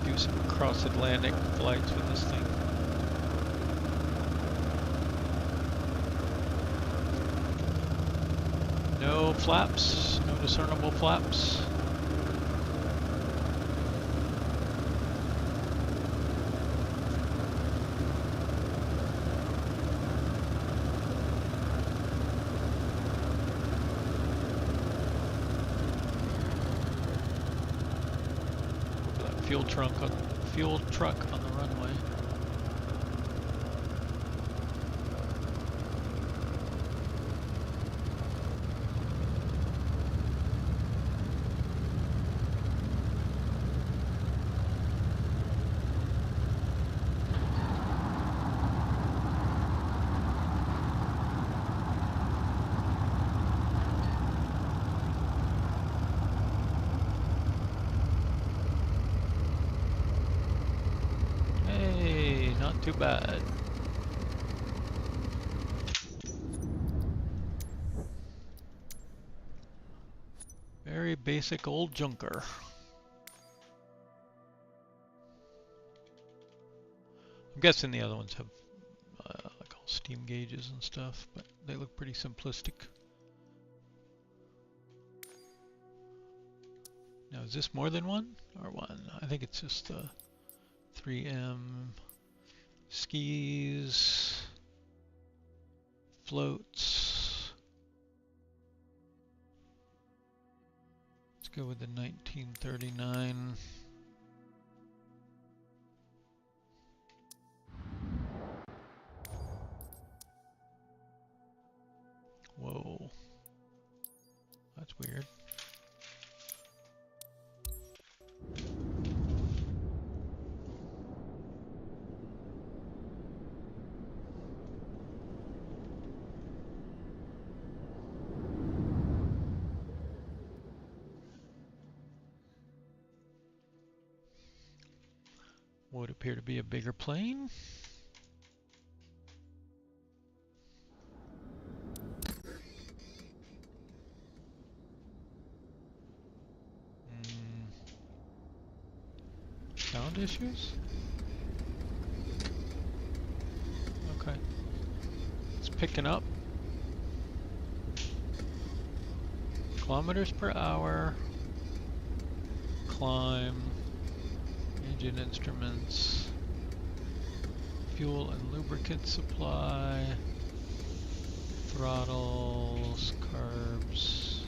Do some cross-Atlantic flights with this thing. No flaps, no discernible flaps. Fuel truck on the runway. Too bad. Very basic old junker. I'm guessing the other ones have like all steam gauges and stuff, but they look pretty simplistic. Now is this more than one or one? I think it's just the 3M. Skis, floats. Let's go with the 1939. Whoa, that's weird. Would appear to be a bigger plane. Sound issues? Okay. It's picking up. Kilometers per hour. Climb. Engine instruments, fuel and lubricant supply, throttles, carbs,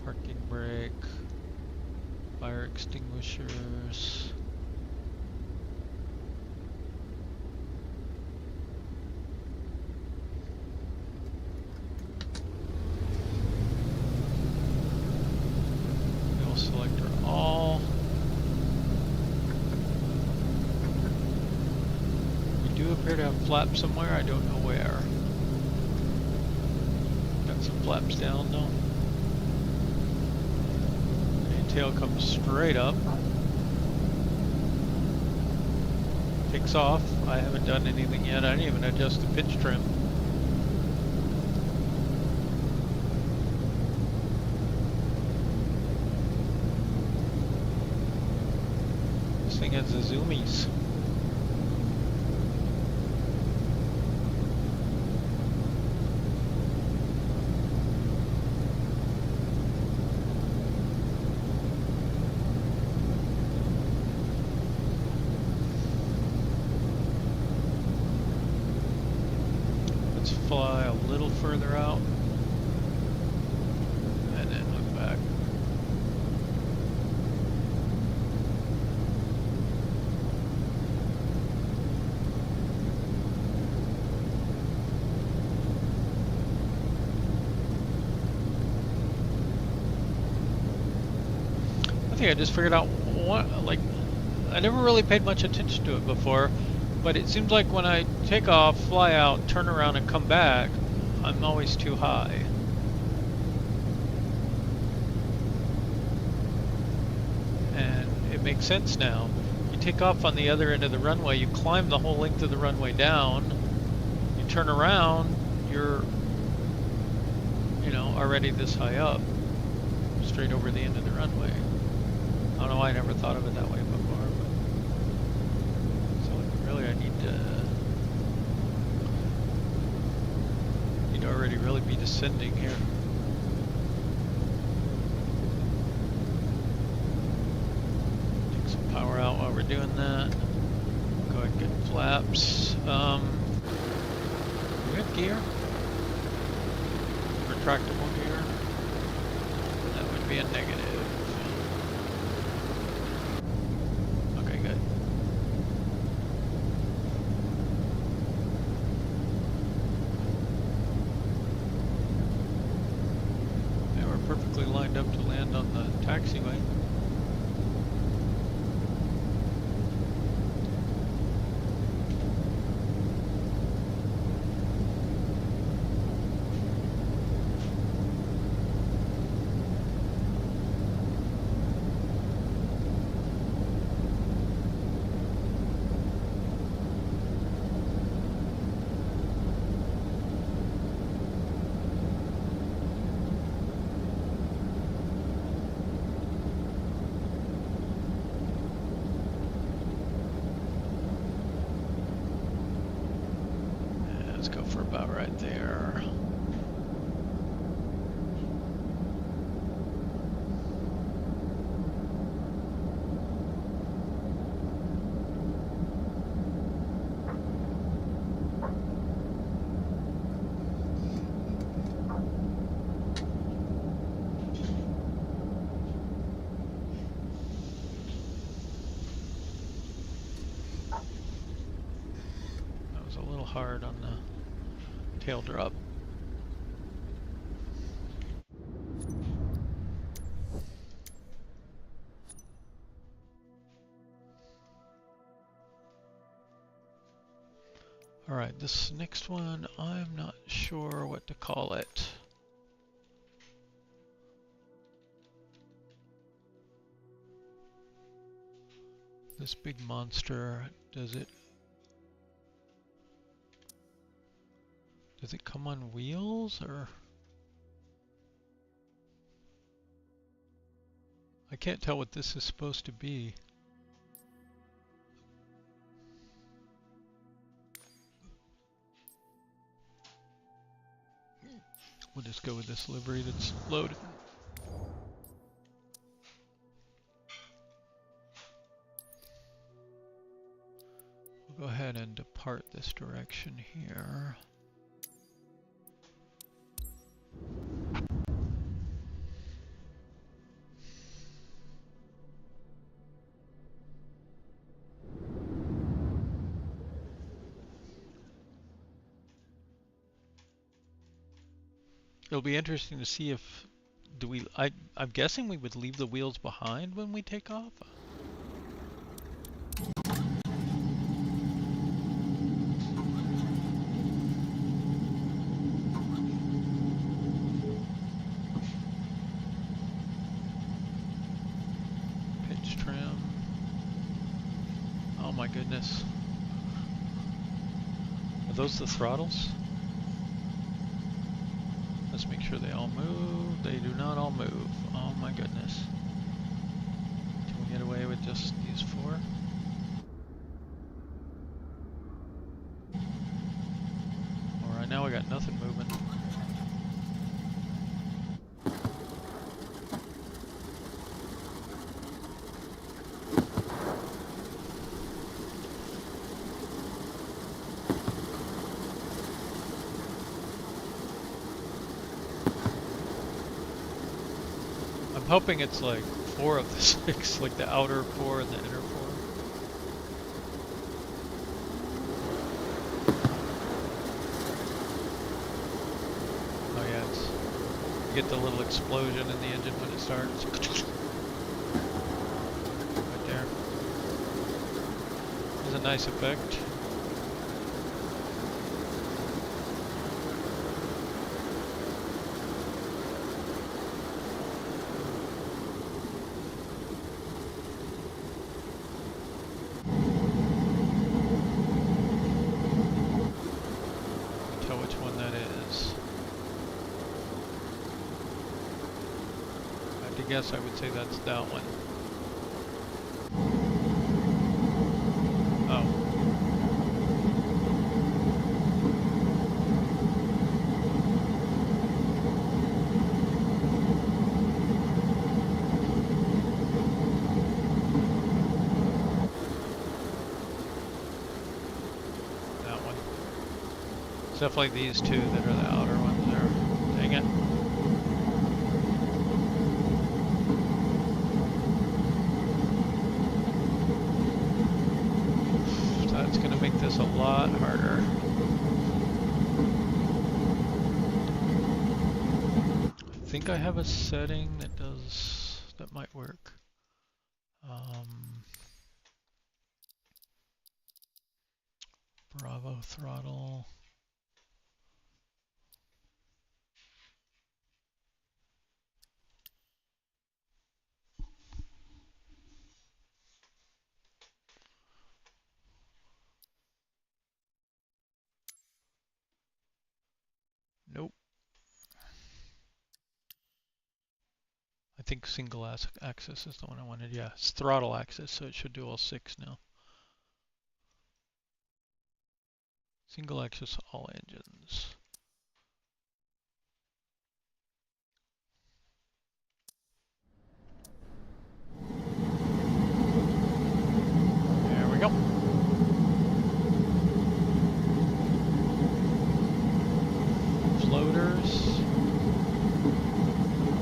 parking brake, fire extinguishers. Fuel selector all. Appear to have flaps somewhere, I don't know where. Got some flaps down though. Tail comes straight up. Takes off. I haven't done anything yet. I didn't even adjust the pitch trim. This thing has the zoomies. further out. And then look back. I think I just figured out what, like, I never really paid much attention to it before, but it seems like when I take off, fly out, turn around and come back, I'm always too high. And it makes sense now. You take off on the other end of the runway, you climb the whole length of the runway down, you turn around, you're, you know, already this high up, straight over the end of the runway. I don't know why I never thought of it that way before, but so really I need to already really be descending here. Take some power out while we're doing that. Go ahead and get flaps. Do we have gear? Retractable gear? That would be a negative. Lined up to land on the taxiway. Hard on the tail drop. All right, this next one, I'm not sure what to call it. This big monster, does it come on wheels, or? I can't tell what this is supposed to be. We'll just go with this livery that's loaded. We'll go ahead and depart this direction here. It'll be interesting to see if I'm guessing we would leave the wheels behind when we take off. Pitch trim. Oh my goodness. Are those the throttles? Let's make sure they all move. They do not all move. Oh my goodness. Can we get away with just these four? Alright, now we got nothing moving. hoping it's like 4 of the 6, like the outer 4 and the inner 4. Oh yeah, it's, you get the little explosion in the engine when it starts. Right there. It's a nice effect. Yes, I would say that's that one. Oh. That one. It's definitely these two that are the outer ones there. Dang it. This a lot harder. I think I have a setting that does, that might work. Bravo throttle. Nope. I think single axis is the one I wanted. Yeah, it's throttle axis, so it should do all 6 now. Single axis, all engines. There we go. Floaters.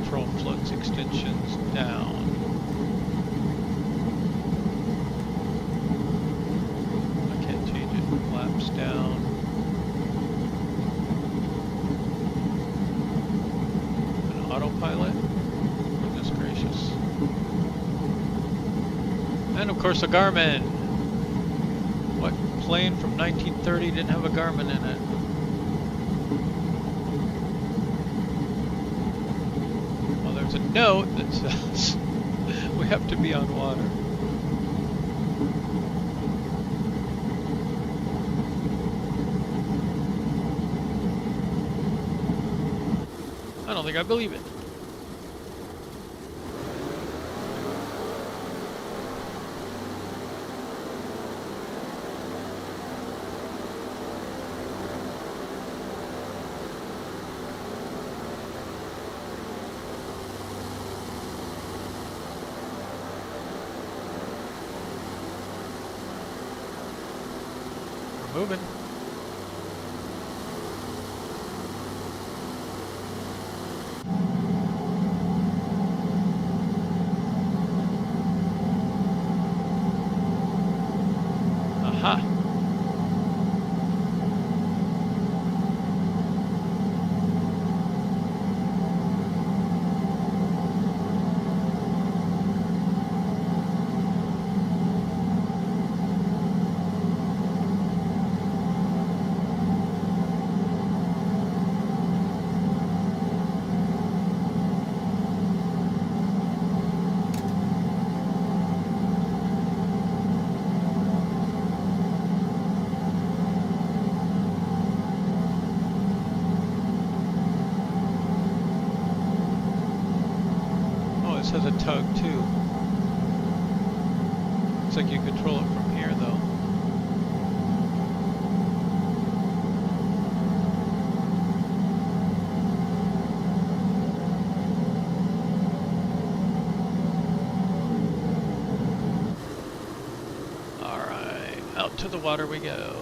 Control flux extensions down. I can't change it. Flaps down. An autopilot. Goodness gracious. And of course a Garmin. What plane from 1930 didn't have a Garmin in it? A note that says we have to be on water. I don't think I believe it. Moving. Aha. Has a tug too. Looks like you control it from here though. Alright, out to the water we go.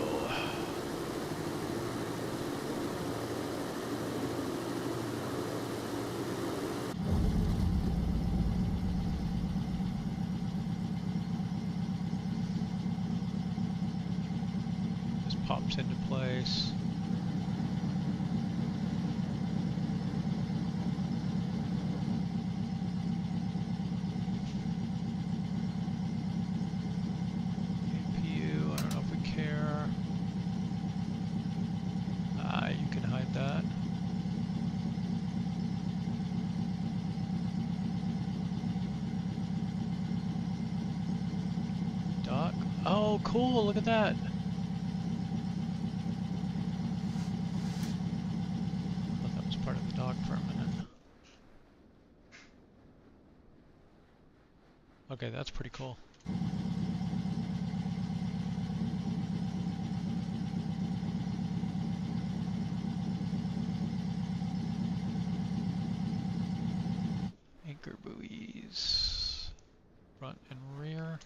pops into place. APU, I don't know if we care. You can hide that. Dock. Oh, cool, look at that. Thought that was part of the dock for a minute. Okay, that's pretty cool. Anchor buoys, front and rear.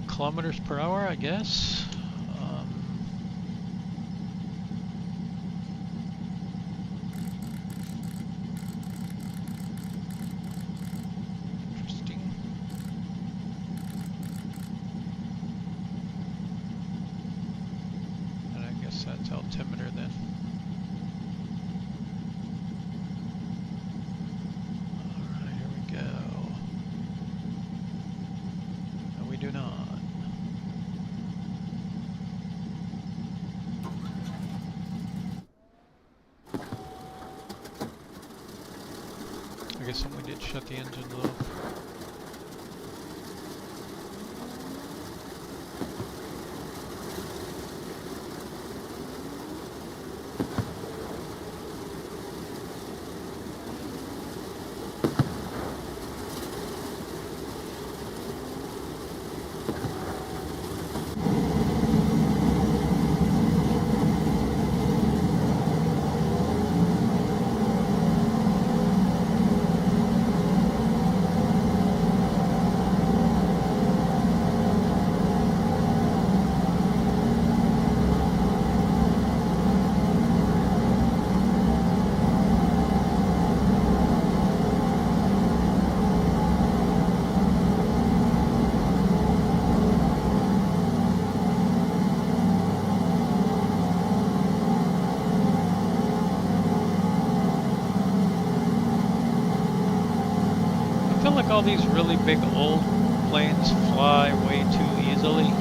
Kilometers per hour, I guess. Interesting. And I guess that's altimeter then. Alright, here we go. No, we do not. I guess we did shut the engines off. All these really big old planes fly way too easily.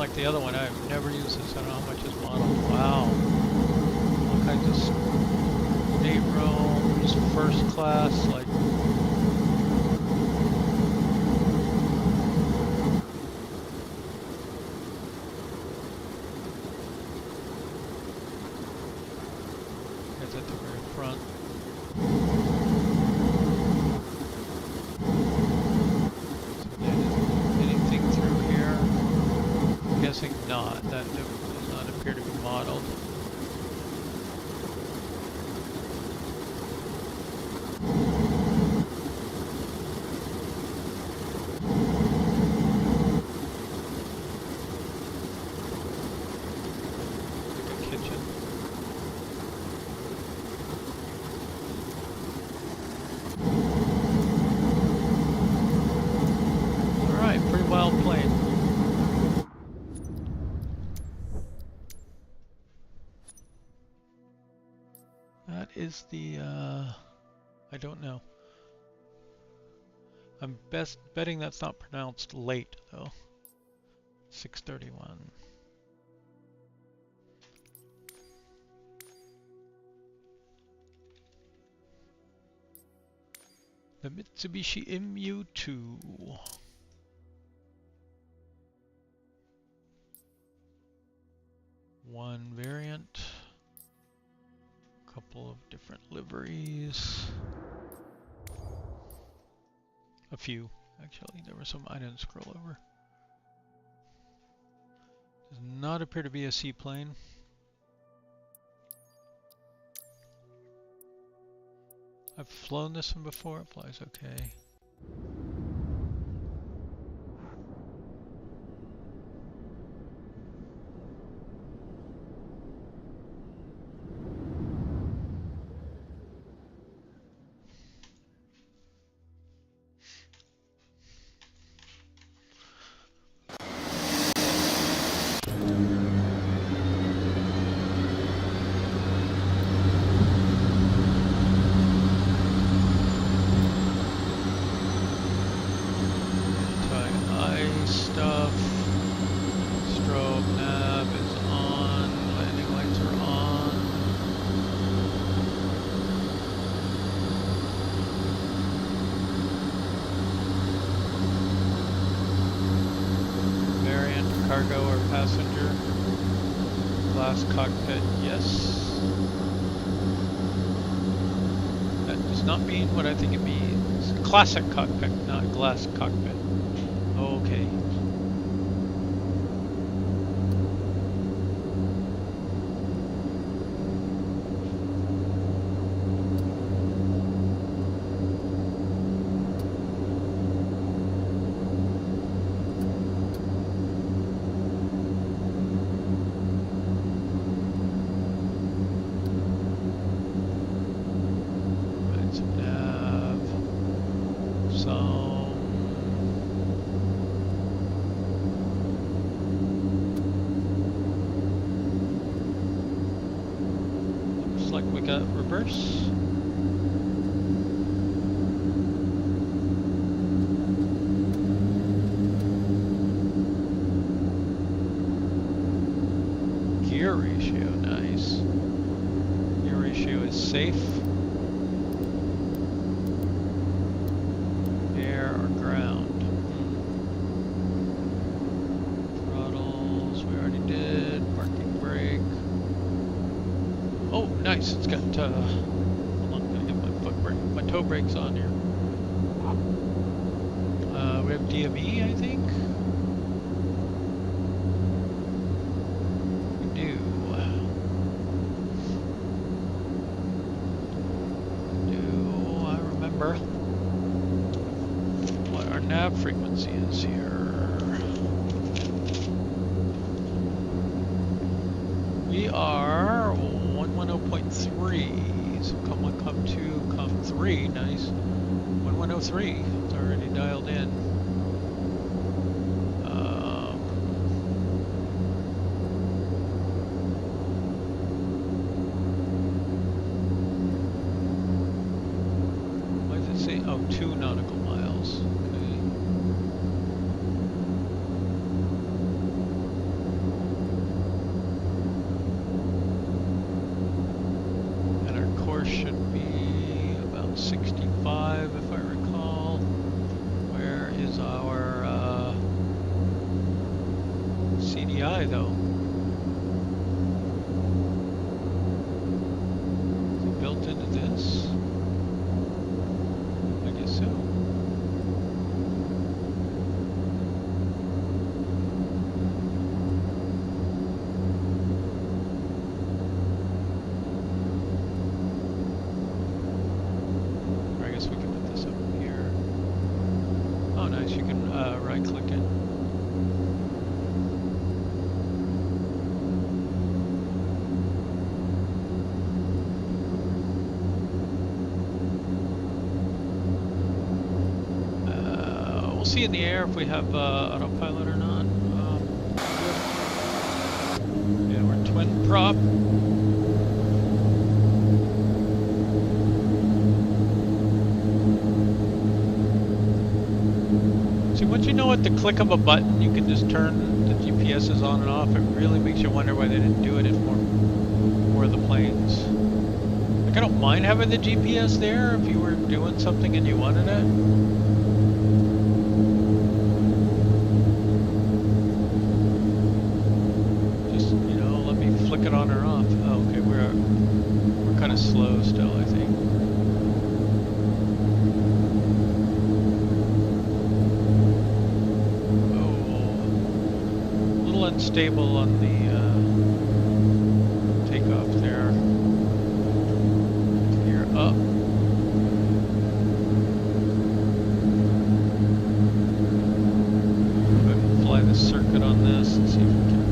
like the other one. I've never used this. I don't know how much it's modeled. Wow. All kinds of staterooms, first class, like. That's at the very front. Not. That does not appear to be modeled. Like a kitchen. Alright, pretty wild plane. Is the I don't know. I'm betting that's not pronounced late though. 631. The Mitsubishi MU2. One variant. Couple of different liveries. A few, actually. There were some I didn't scroll over. Does not appear to be a seaplane. I've flown this one before. It flies okay. Cargo or passenger. Glass cockpit, yes. That does not mean what I think it means. Classic cockpit, not glass cockpit. Okay. Gear ratio, nice. Gear ratio is safe. Air or ground. Throttles, we already did. Parking brake. Oh, nice. It's got, hold on, I'm gonna get my foot brake. My toe brake's on here. We have DME, I think. What our nav frequency is here. We are 110.3. So come 1, come 2, come 3. Nice. 1103. It's already dialed in. Oh, 2 nautical miles. Okay. 105 if I recall. Where is our CDI though? Is it built into this? I guess so. Right-click it. We'll see in the air if we have autopilot or not. Yeah, we're twin prop. Once you know at the click of a button, you can just turn the GPSs on and off. It really makes you wonder why they didn't do it in more of the planes. Like, I don't mind having the GPS there if you were doing something and you wanted it. Just, you know, let me flick it on or off. Oh, okay, we're kind of slow still, I think. Unstable on the takeoff there. Gear up. Go ahead and fly the circuit on this and see if we can.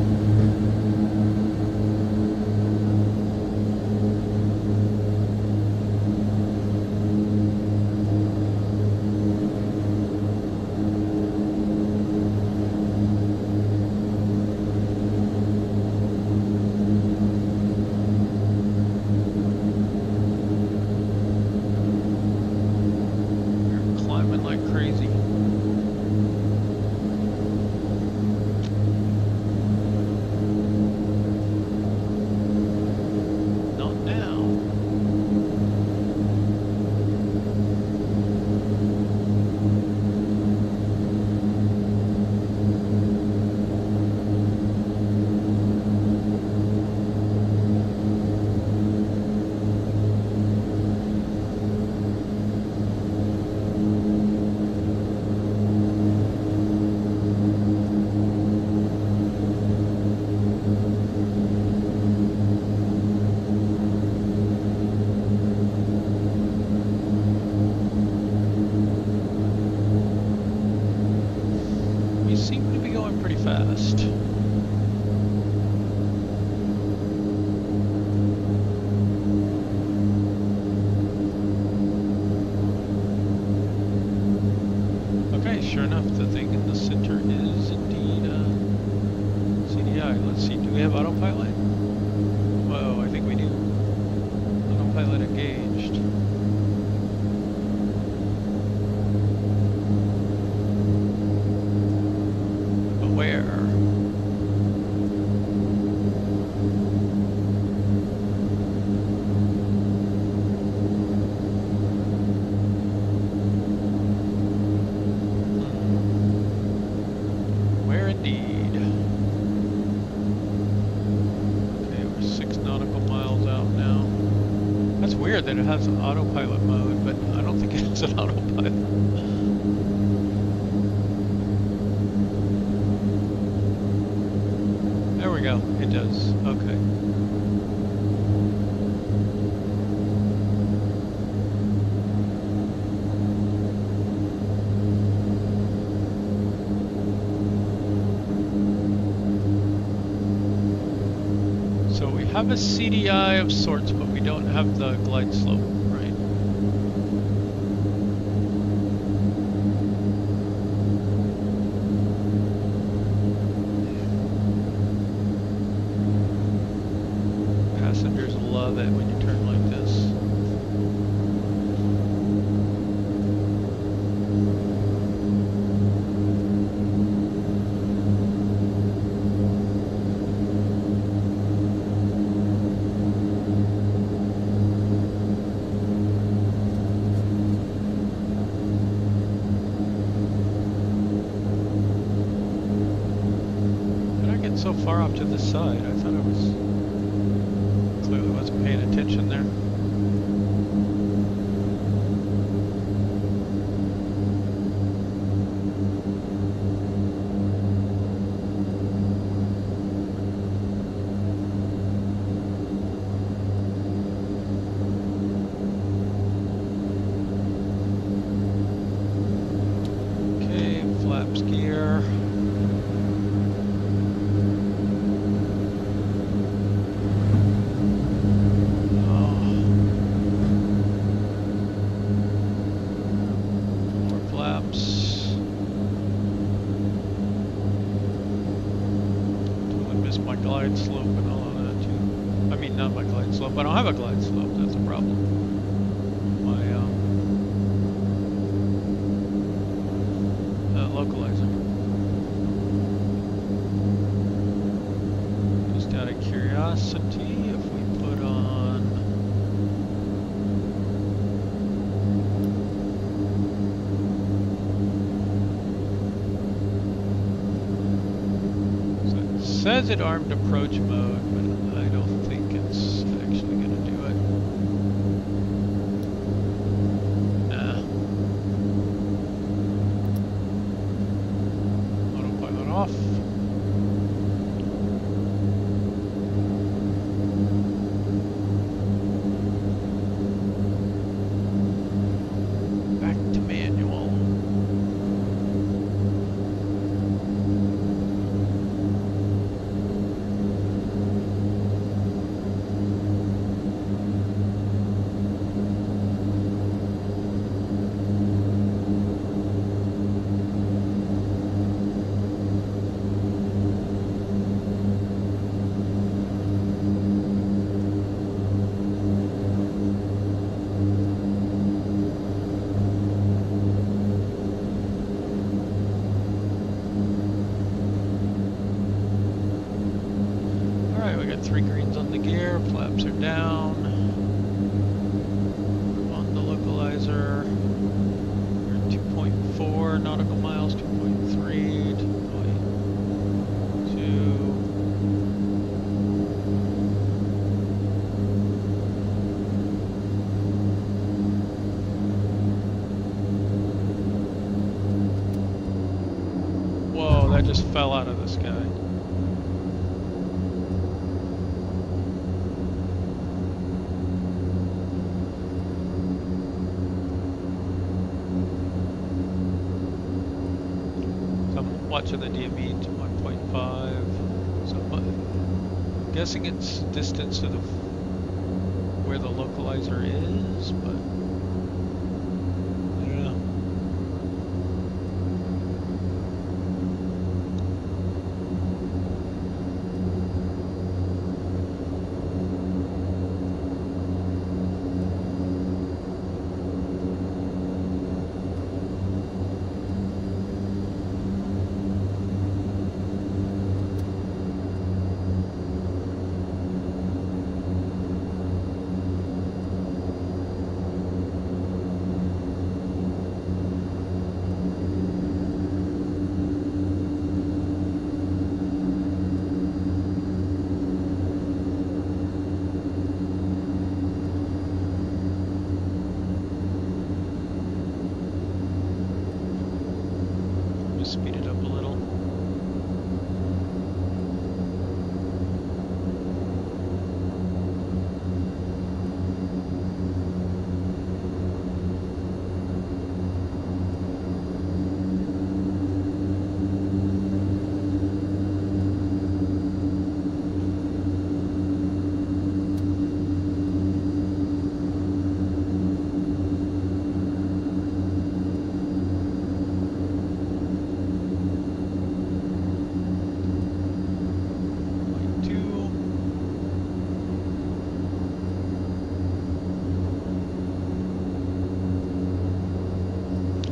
fast. Okay, sure enough, the thing in the center is indeed CDI. Let's see, do we have autopilot? Whoa, I think we do. Autopilot engaged. But where? Where indeed? Okay, we're 6 nautical miles out now. That's weird that it has an autopilot mode, but I don't think it has an autopilot. There we go, it does. Okay. So we have a CDI of sorts, but we don't have the glide slope, right? Passengers love it when you turn like this. far off to the side. I thought I was clearly wasn't paying attention there. It says it armed approach mode, but I don't think it's actually going to do it. Nah. Autopilot off. Back to manual. Just fell out of the sky. So I'm watching the DME to 1.5. So I'm guessing it's distance to the where the localizer is, but I don't know. Speed it up a little.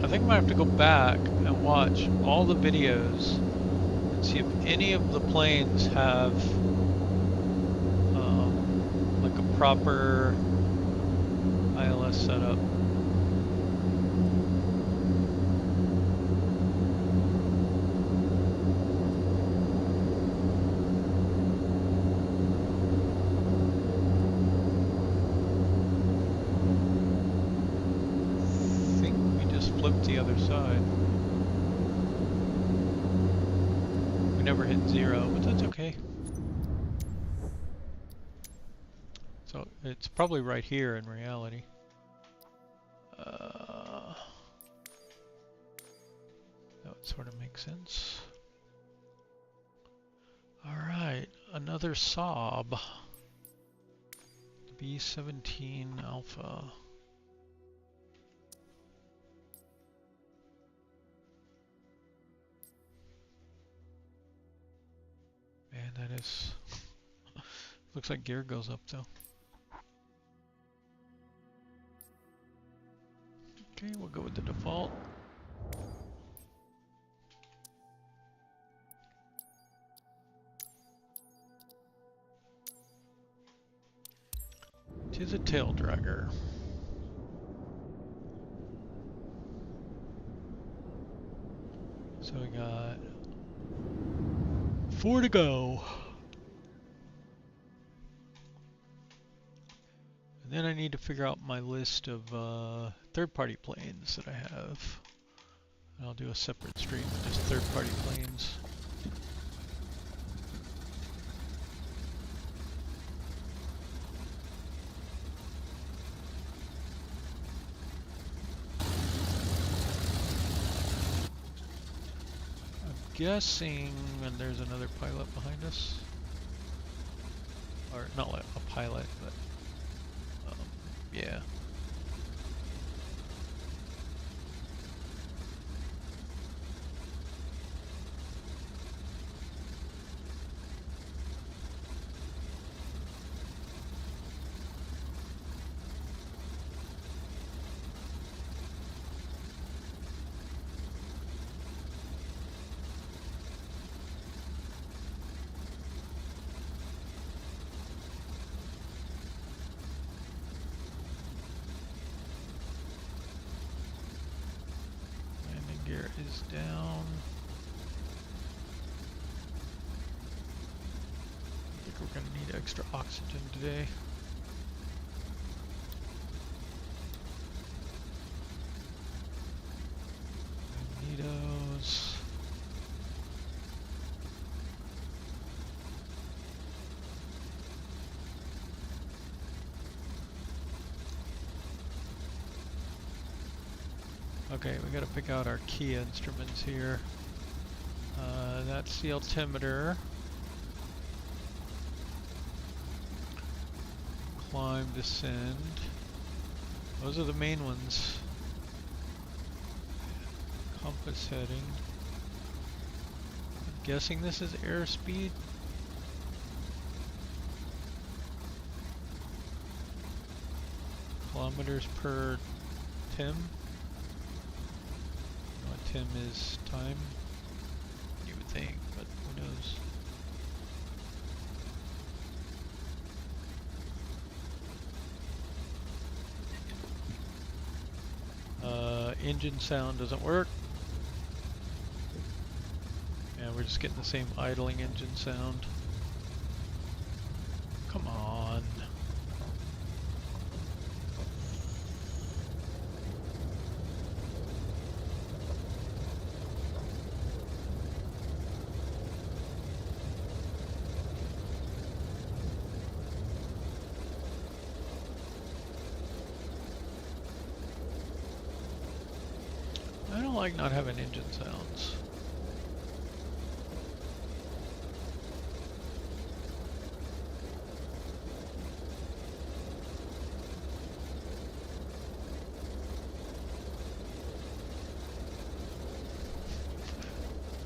I think I might have to go back and watch all the videos and see if any of the planes have like a proper ILS setup. flipped the other side. We never hit 0, but that's okay. So it's probably right here in reality. That would sort of make sense. Alright, another Saab. B17 Alpha. Man, that is... looks like gear goes up though. Okay, we'll go with the default. Tis a tail dragger. So we got 4 to go. And then I need to figure out my list of third-party planes that I have. And I'll do a separate stream with just third-party planes. Guessing, and there's another pilot behind us, or not like a pilot, but yeah. Is down. I think we're going to need extra oxygen today. Magnetos. Okay, we gotta pick out our key instruments here. That's the altimeter. Climb, descend. Those are the main ones. Compass heading. I'm guessing this is airspeed. Kilometers per TIM. TIM is time, you would think, but who knows. Engine sound doesn't work. Yeah, we're just getting the same idling engine sound. Come on. I don't like not having engine sounds.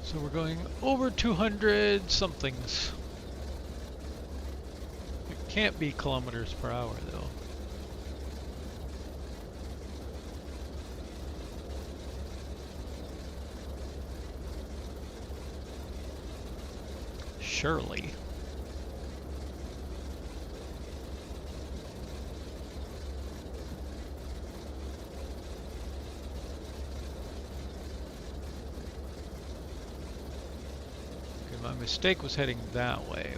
So we're going over 200 somethings. It can't be kilometers per hour though. Surely. Okay, my mistake was heading that way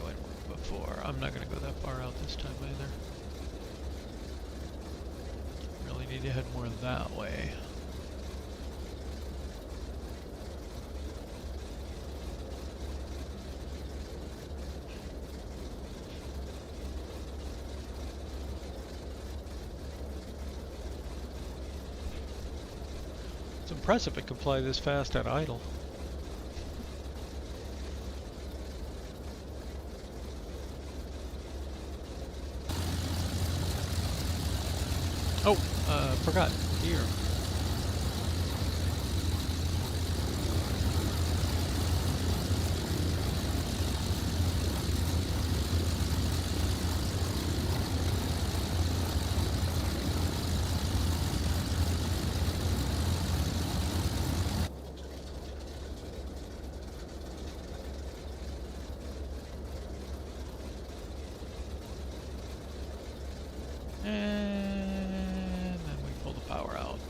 before. I'm not going to go that far out this time either. Really need to head more that way. It's impressive it can fly this fast at idle. Oh, forgot. Gear. And then we pull the power out.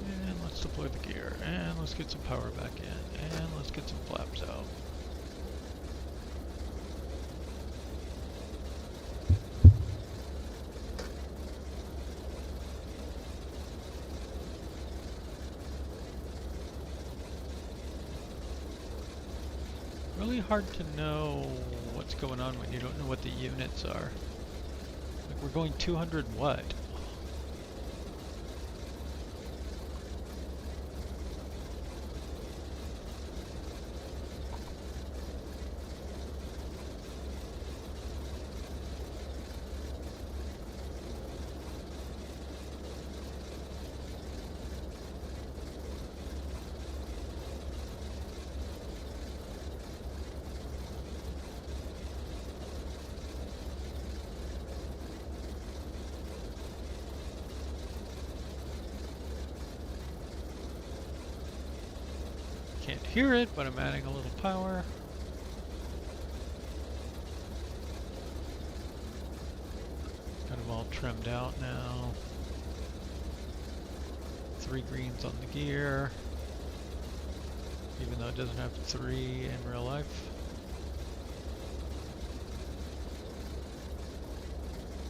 And let's deploy the gear. And let's get some power back in. And let's get some flaps out. Really hard to know what's going on when you don't know what the units are. Like we're going 200 what? Can't hear it, but I'm adding a little power. Kind of all trimmed out now. 3 greens on the gear, even though it doesn't have 3 in real life.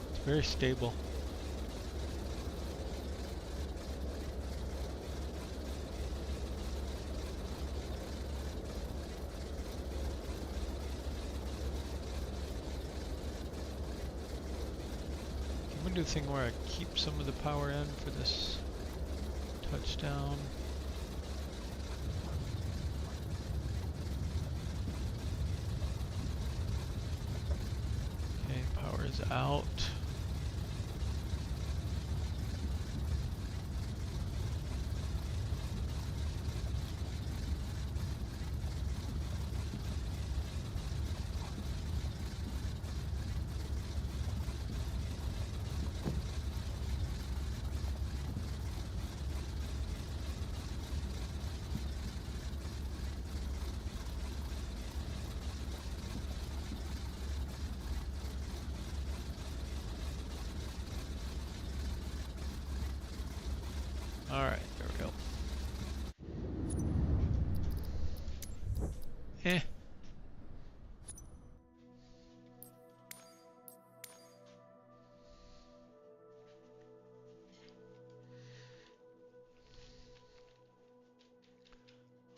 It's very stable. Do a thing where I keep some of the power in for this touchdown. Okay, power is out. Alright, there we go.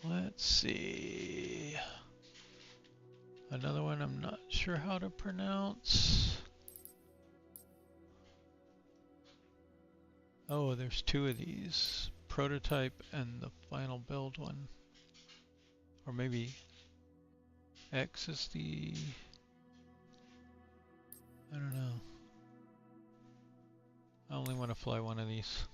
Let's see. Another one I'm not sure how to pronounce. Oh, there's 2 of these. Prototype and the final build one. Or maybe X is the... I don't know. I only want to fly one of these.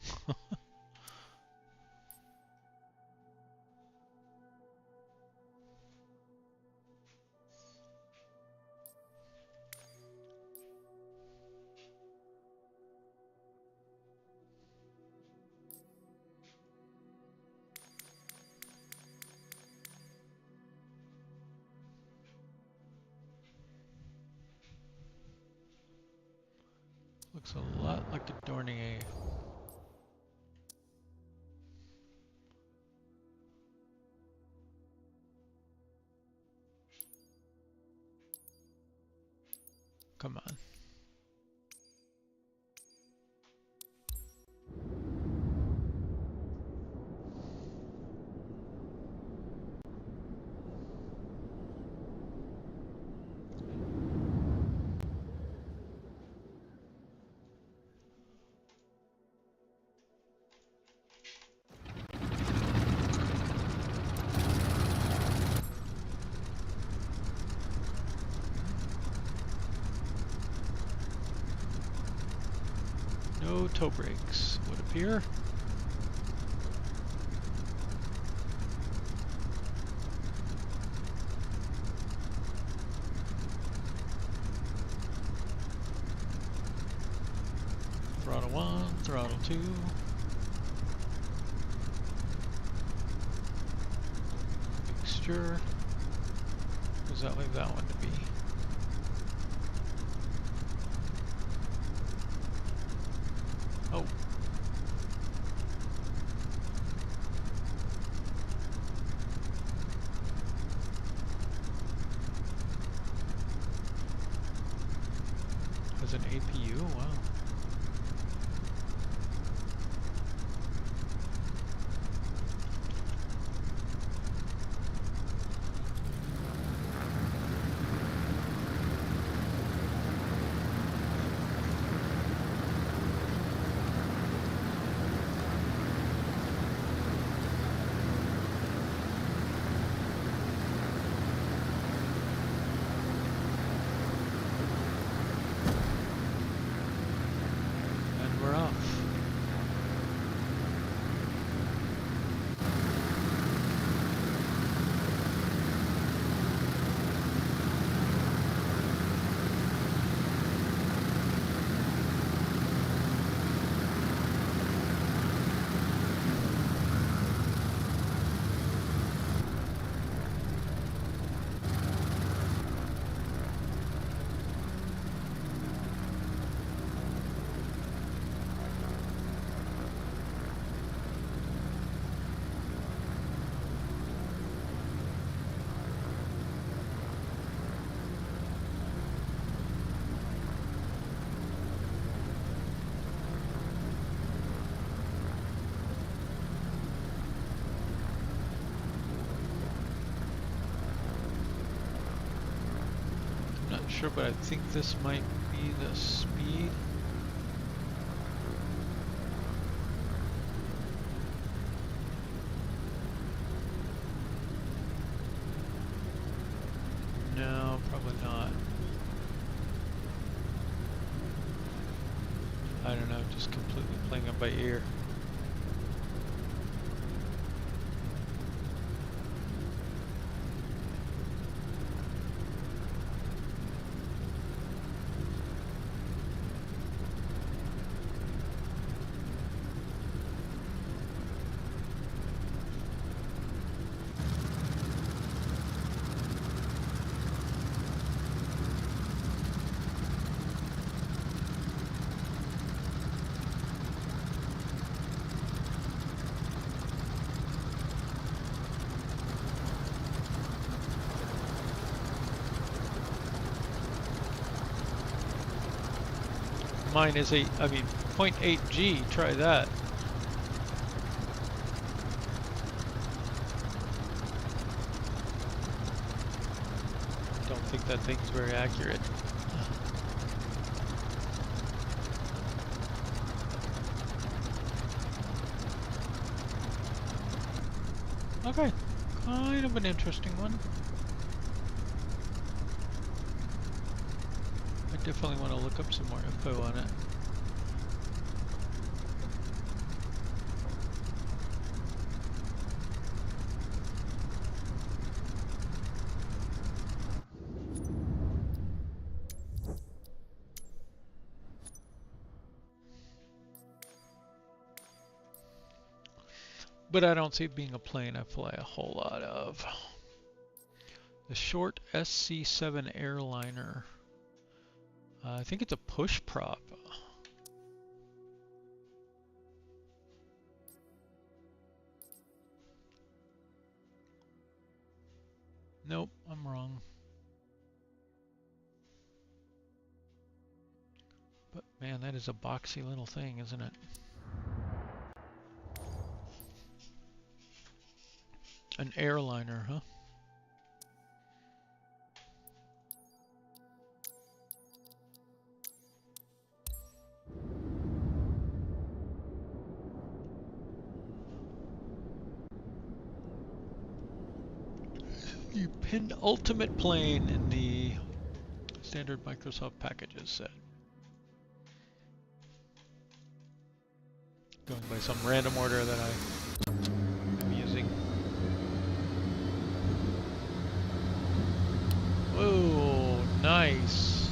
Looks a lot like the Dornier. Come on. no toe brakes, would appear. Throttle 1, throttle 2. Mixture. What does that leave that one to be? Oh. Has an APU? Wow. Sure, but I think this might be the speed. No, probably not. I don't know, just completely playing it by ear. Mine is 0.8 G, try that. Don't think that thing's very accurate. Okay, kind of an interesting one. Definitely want to look up some more info on it. But I don't see it being a plane I fly a whole lot of. The short SC-7 Airliner. I think it's a push prop. Nope, I'm wrong. But man, that is a boxy little thing, isn't it? An airliner, huh? The penultimate plane in the standard Microsoft packages set. going by some random order that I am using. Whoa, nice!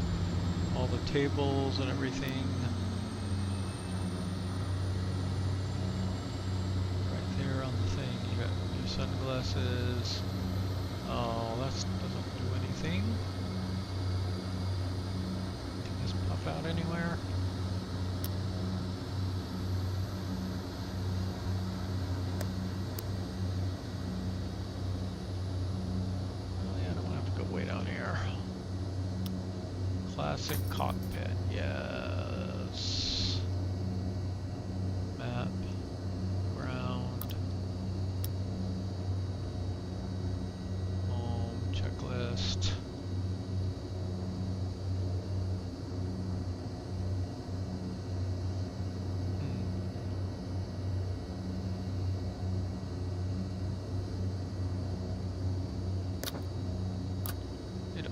All the tables and everything. Right there on the thing, you got your sunglasses. Oh, that doesn't do anything. Can this puff out anywhere? Classic cockpit, yes. Map, ground, home, checklist.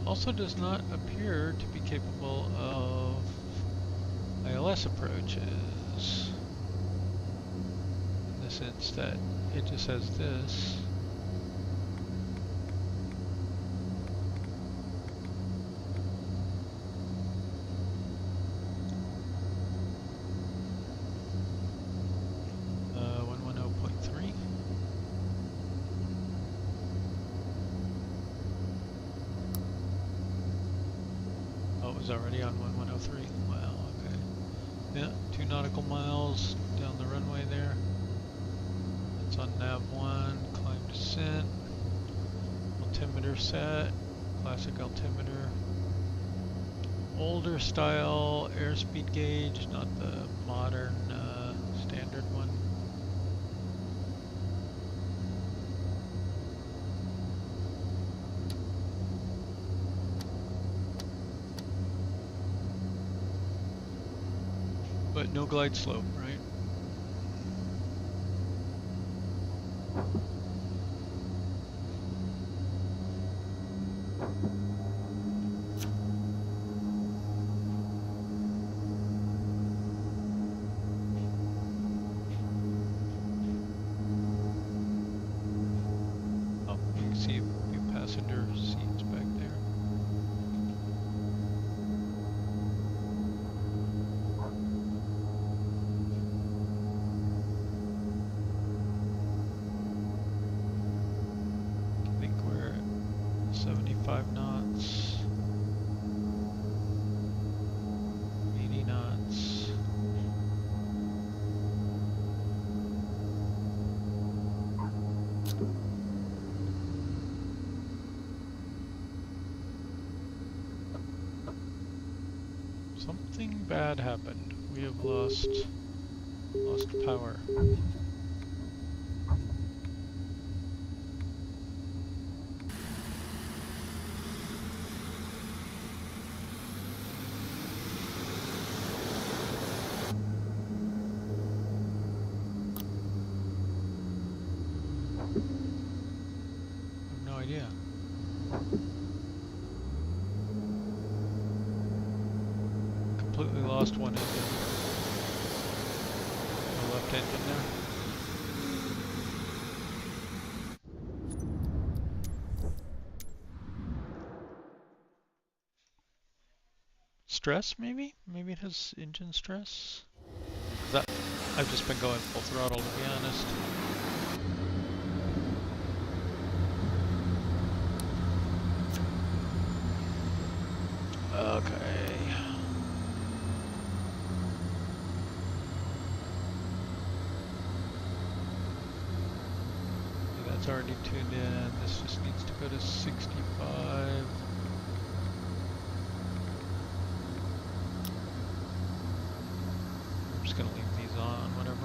Also does not appear to be capable of ILS approaches, in the sense that it just has this. Already on 1103. Wow, okay. Yeah, 2 nautical miles down the runway there. It's on nav 1, climb descent, altimeter set, classic altimeter. Older style airspeed gauge, not the modern standard one. But no glide slope, right? Oh, you can see a few passenger seats back there. I think we're at 75 knots. 80 knots. Something bad happened. We have lost power. Completely lost one engine. The left engine there. Stress, maybe? Maybe it has engine stress? That, I've just been going full throttle, to be honest. Okay. That's already tuned in. This just needs to go to 65. I'm just gonna leave these on, whatever.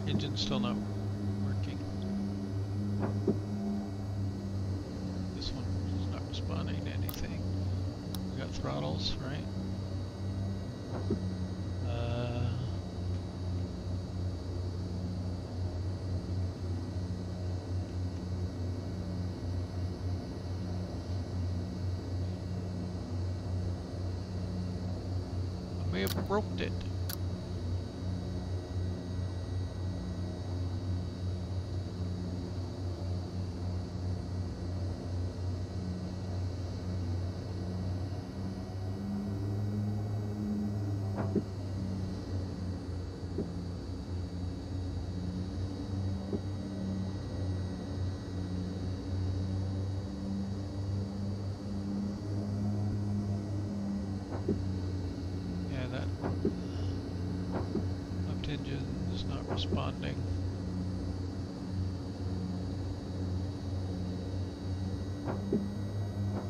Engine's still not working. This one is not responding to anything. We got throttles, right? you broke it. Responding.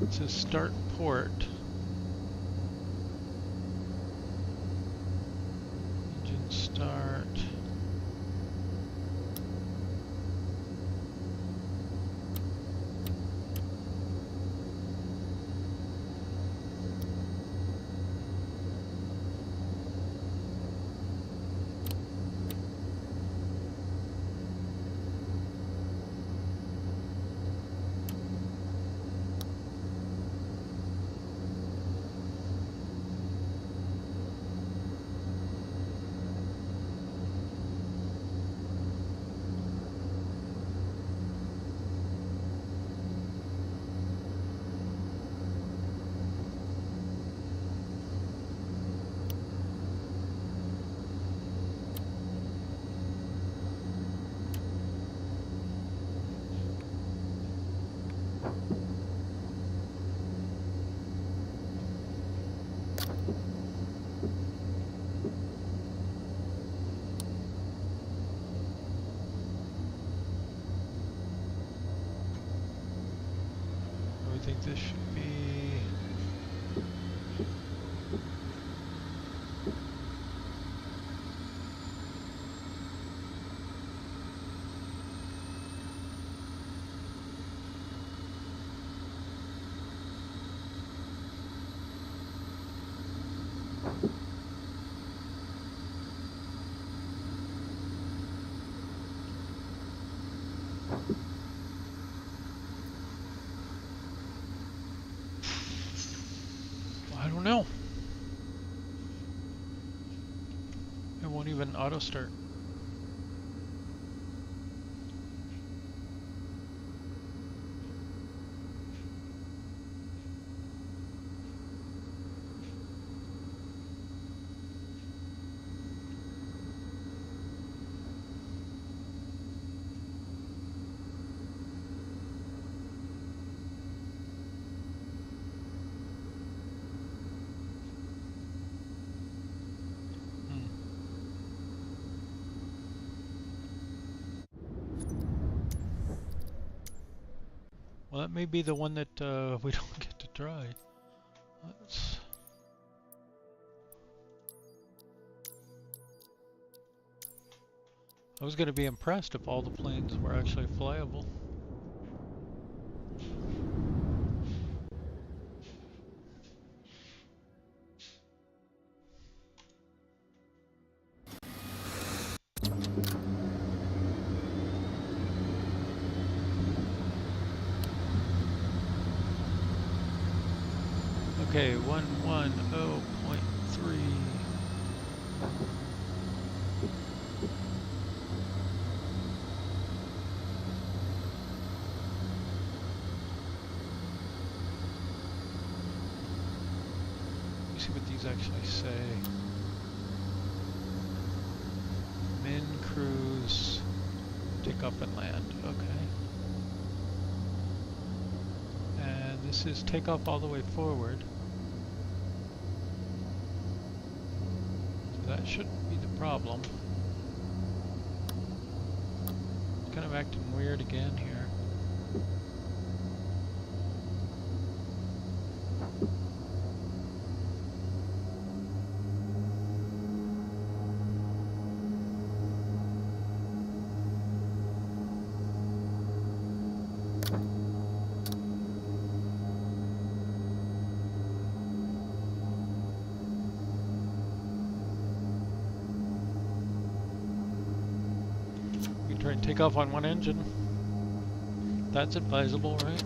It says start port. Engine start. I think this should be no. It won't even auto start. Well, that may be the one that we don't get to try. I was going to be impressed if all the planes were actually flyable. Okay, 110.3. Let me see what these actually say. Min, cruise, take off and land. Okay. And this is take off all the way forward. That shouldn't be the problem. It's kind of acting weird again here. Take off on one engine. That's advisable, right?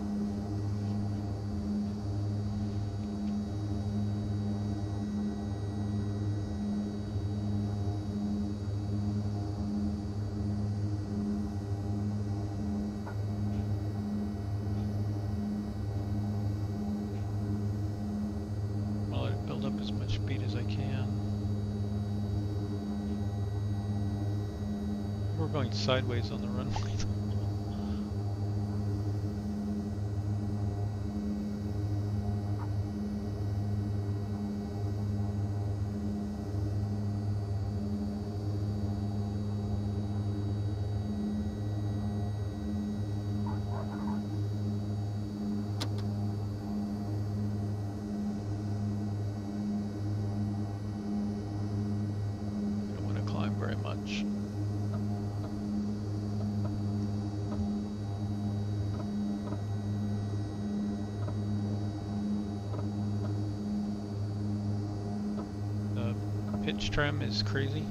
we're going sideways on the runway. Don't want to climb very much. Pitch trim is crazy.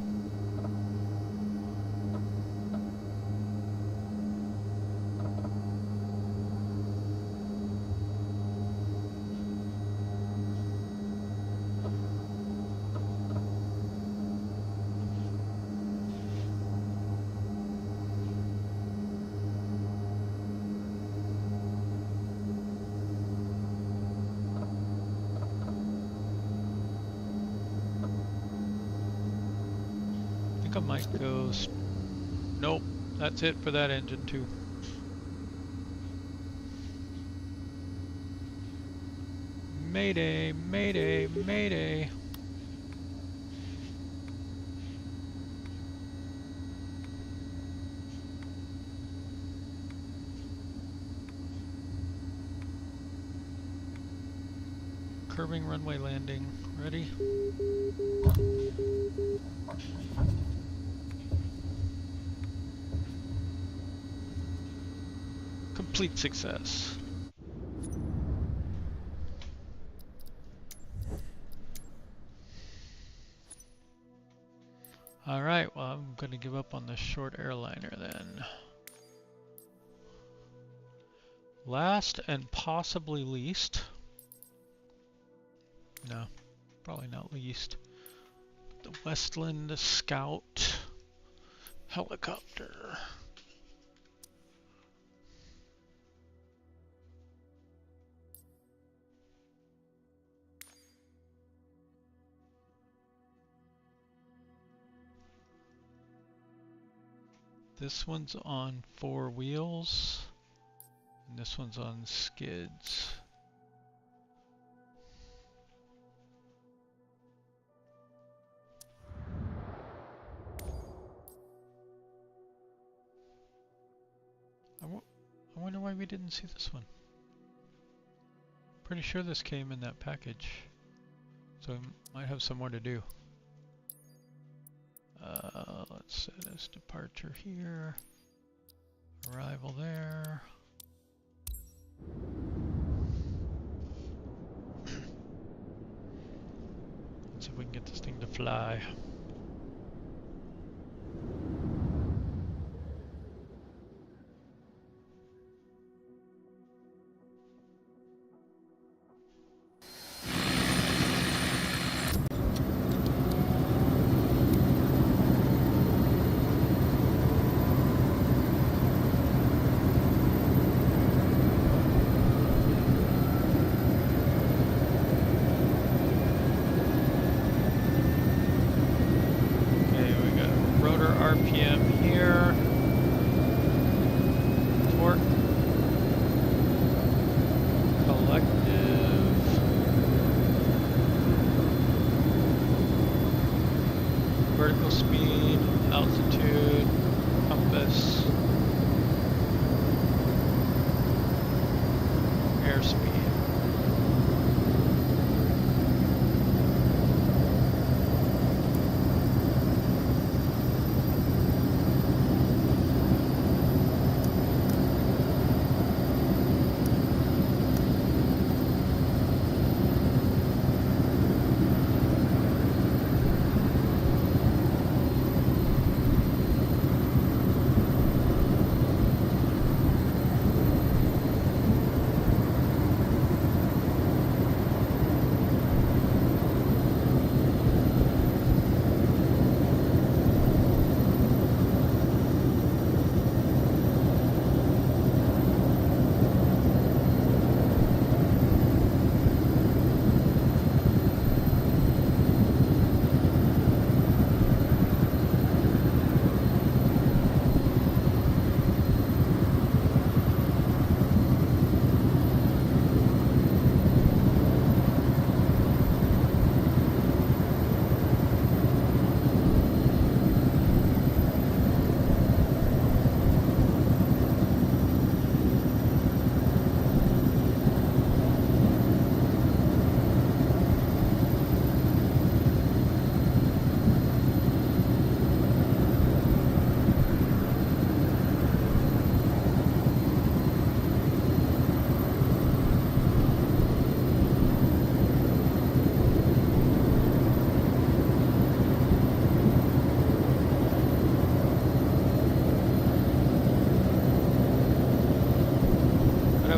I might go. Nope, that's it for that engine too. Mayday, mayday, mayday. Curving runway landing. Ready? Complete success. Alright, well I'm going to give up on the short airliner then. Last and possibly least. No, probably not least. The Westland Scout helicopter. This one's on 4 wheels, and this one's on skids. I wonder why we didn't see this one. Pretty sure this came in that package, so I might have some more to do. Let's set as departure here, arrival there. Let's see if we can get this thing to fly.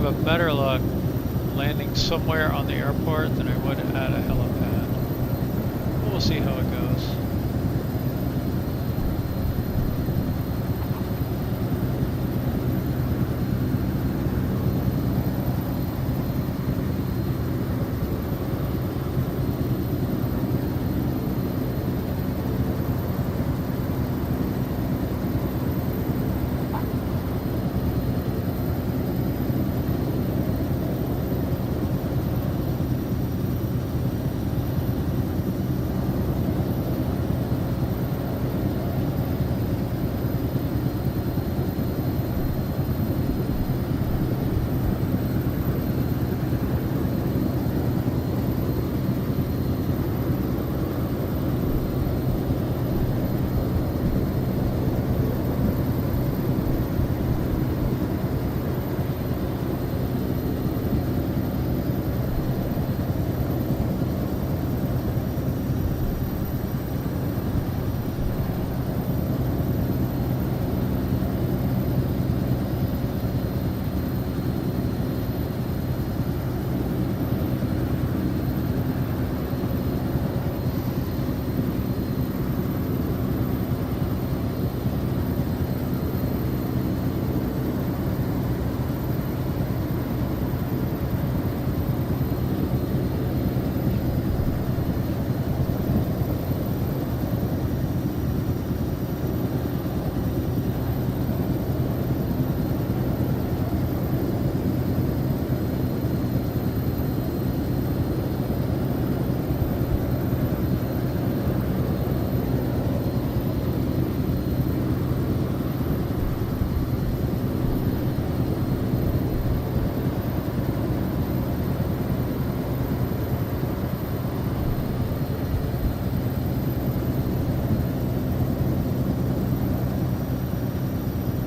have a better luck landing somewhere on the airport than I would at a helipad. We'll see how it goes.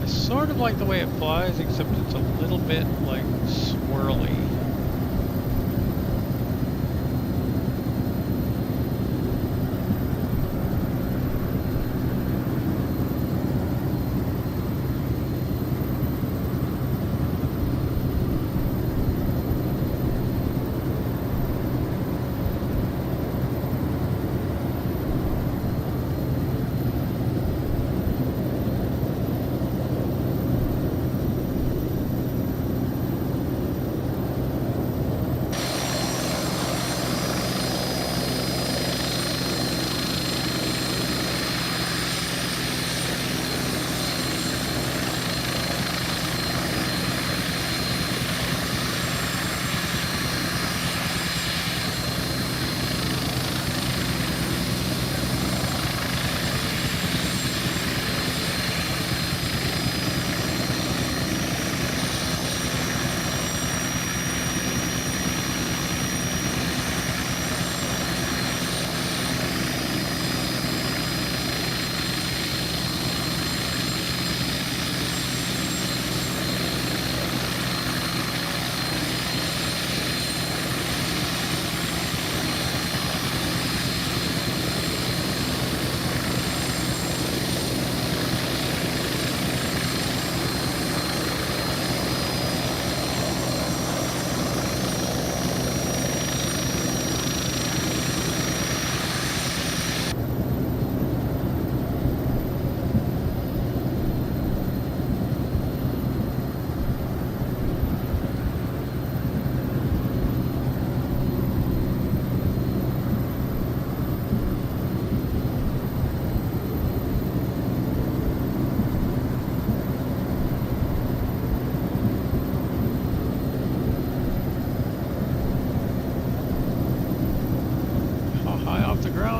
Sort of like the way it flies, except it's a little bit like swirly.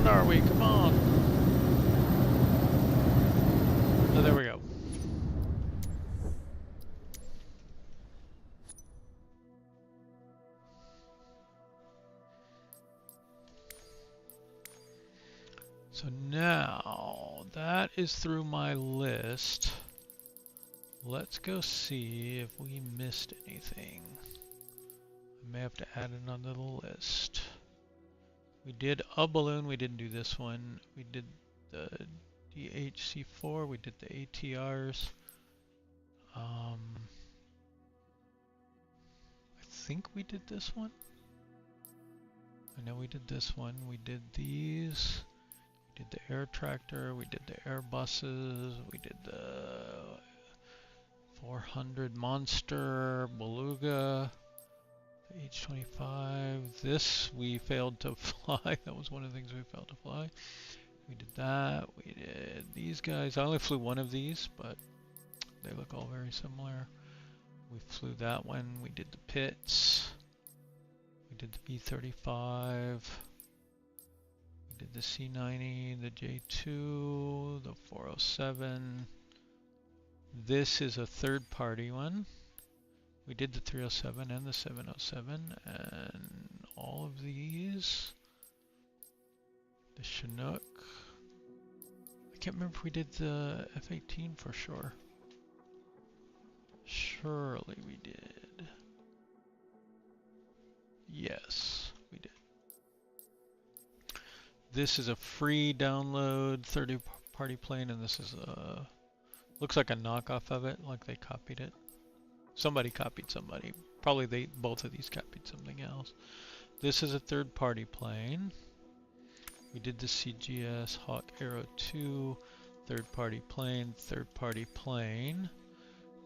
Are we? Come on. Oh, there we go. So now that is through my list. Let's go see if we missed anything. I may have to add it onto the list. We did a balloon, we didn't do this one. We did the DHC4, we did the ATRs. think we did this one. I know we did this one. We did these. We did the air tractor. We did the air buses. We did the 400 Monster, Beluga, the H-25. This we failed to fly. That was one of the things we failed to fly. We did that. We did these guys. I only flew one of these, but they look all very similar. We flew that one. We did the pits. We did the B-35. We did the C-90, the J-2, the 407. This is a third-party one. We did the 307 and the 707, and all of these. The Chinook. I can't remember if we did the F-18 for sure. Surely we did. Yes, we did. This is a free download 30-party plane, and this is a looks like a knockoff of it, like they copied it. Somebody copied somebody. Probably both of these copied something else. This is a third-party plane. We did the CGS Hawk Aero 2, third-party plane, third-party plane.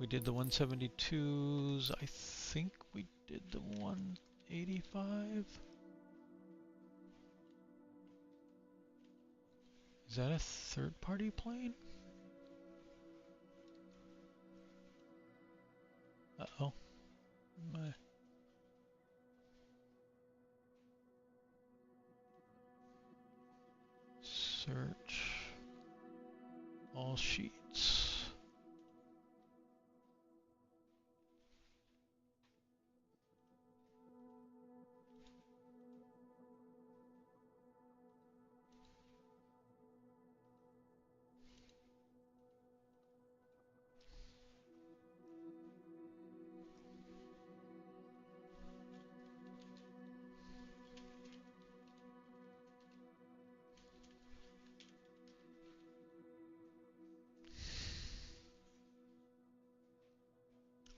We did the 172s. I think we did the 185. Is that a third-party plane? Uh-oh. My. Search all sheets.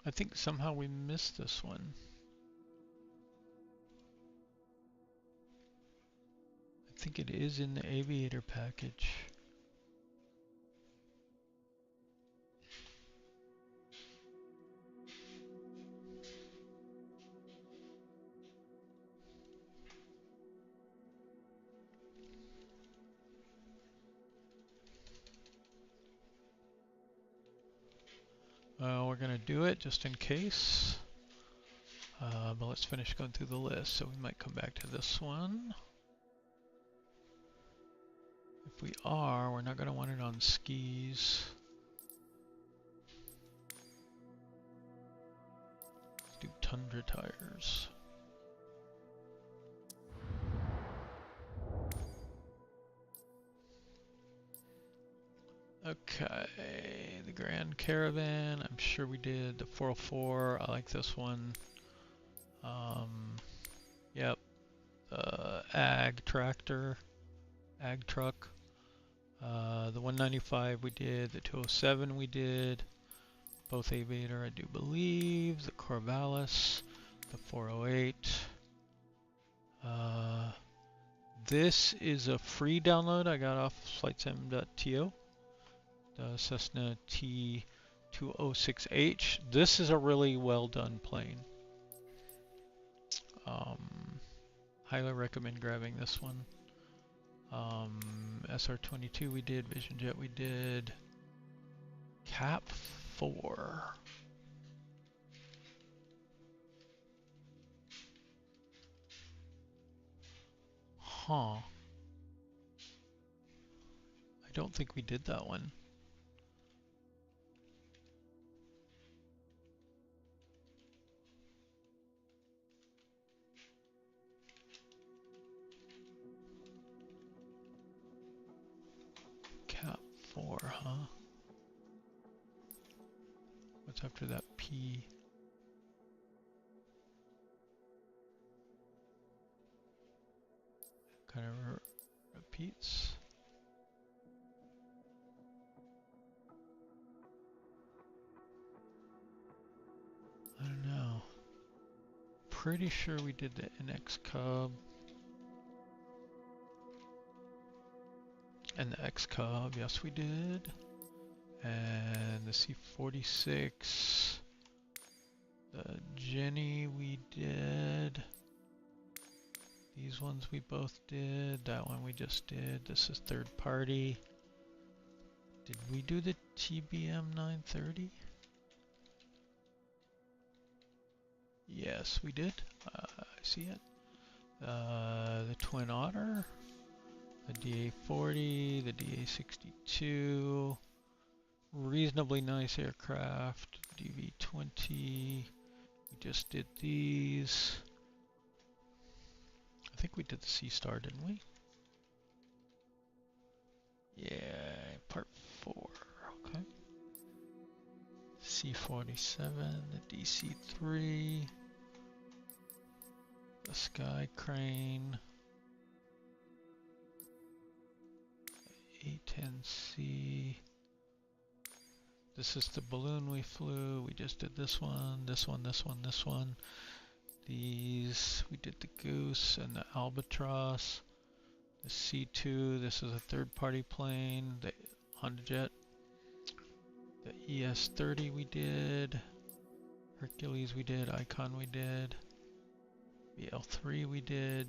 I think somehow we missed this one. I think it is in the Aviator package. We're gonna do it just in case. But let's finish going through the list. So we might come back to this one. If we are, we're not gonna want it on skis. Let's do Tundra tires. Okay, the Grand Caravan, I'm sure we did the 404, I like this one. Yep, Ag Tractor, Ag Truck. The 195 we did, the 207 we did, both Aviator I do believe, the Corvallis, the 408. This is a free download I got off flightsim.to. The Cessna T206H. This is a really well done plane. Highly recommend grabbing this one. SR-22 we did, Vision Jet we did. Cap 4. Huh. I don't think we did that one. Cap 4, huh? What's after that P? Kind of repeats. I don't know. pretty sure we did the NX Cub and the X Cub. Yes, we did. And the C-46, the Jenny we did. These ones we both did. That one we just did. This is third party. Did we do the TBM 930? Yes, we did. I see it. The Twin Otter, the DA-40, the DA-62, reasonably nice aircraft, DV-20. We just did these. I think we did the Sea Star, didn't we? Yeah, part 4. Okay. C-47, the DC-3, the Sky Crane, A-10C. This is the balloon we flew. We just did this one, this one, this one, this one. These, we did the Goose and the Albatross. The C-2, this is a third-party plane. The Honda Jet. The ES-30 we did. Hercules we did. Icon we did. BL-3 we did.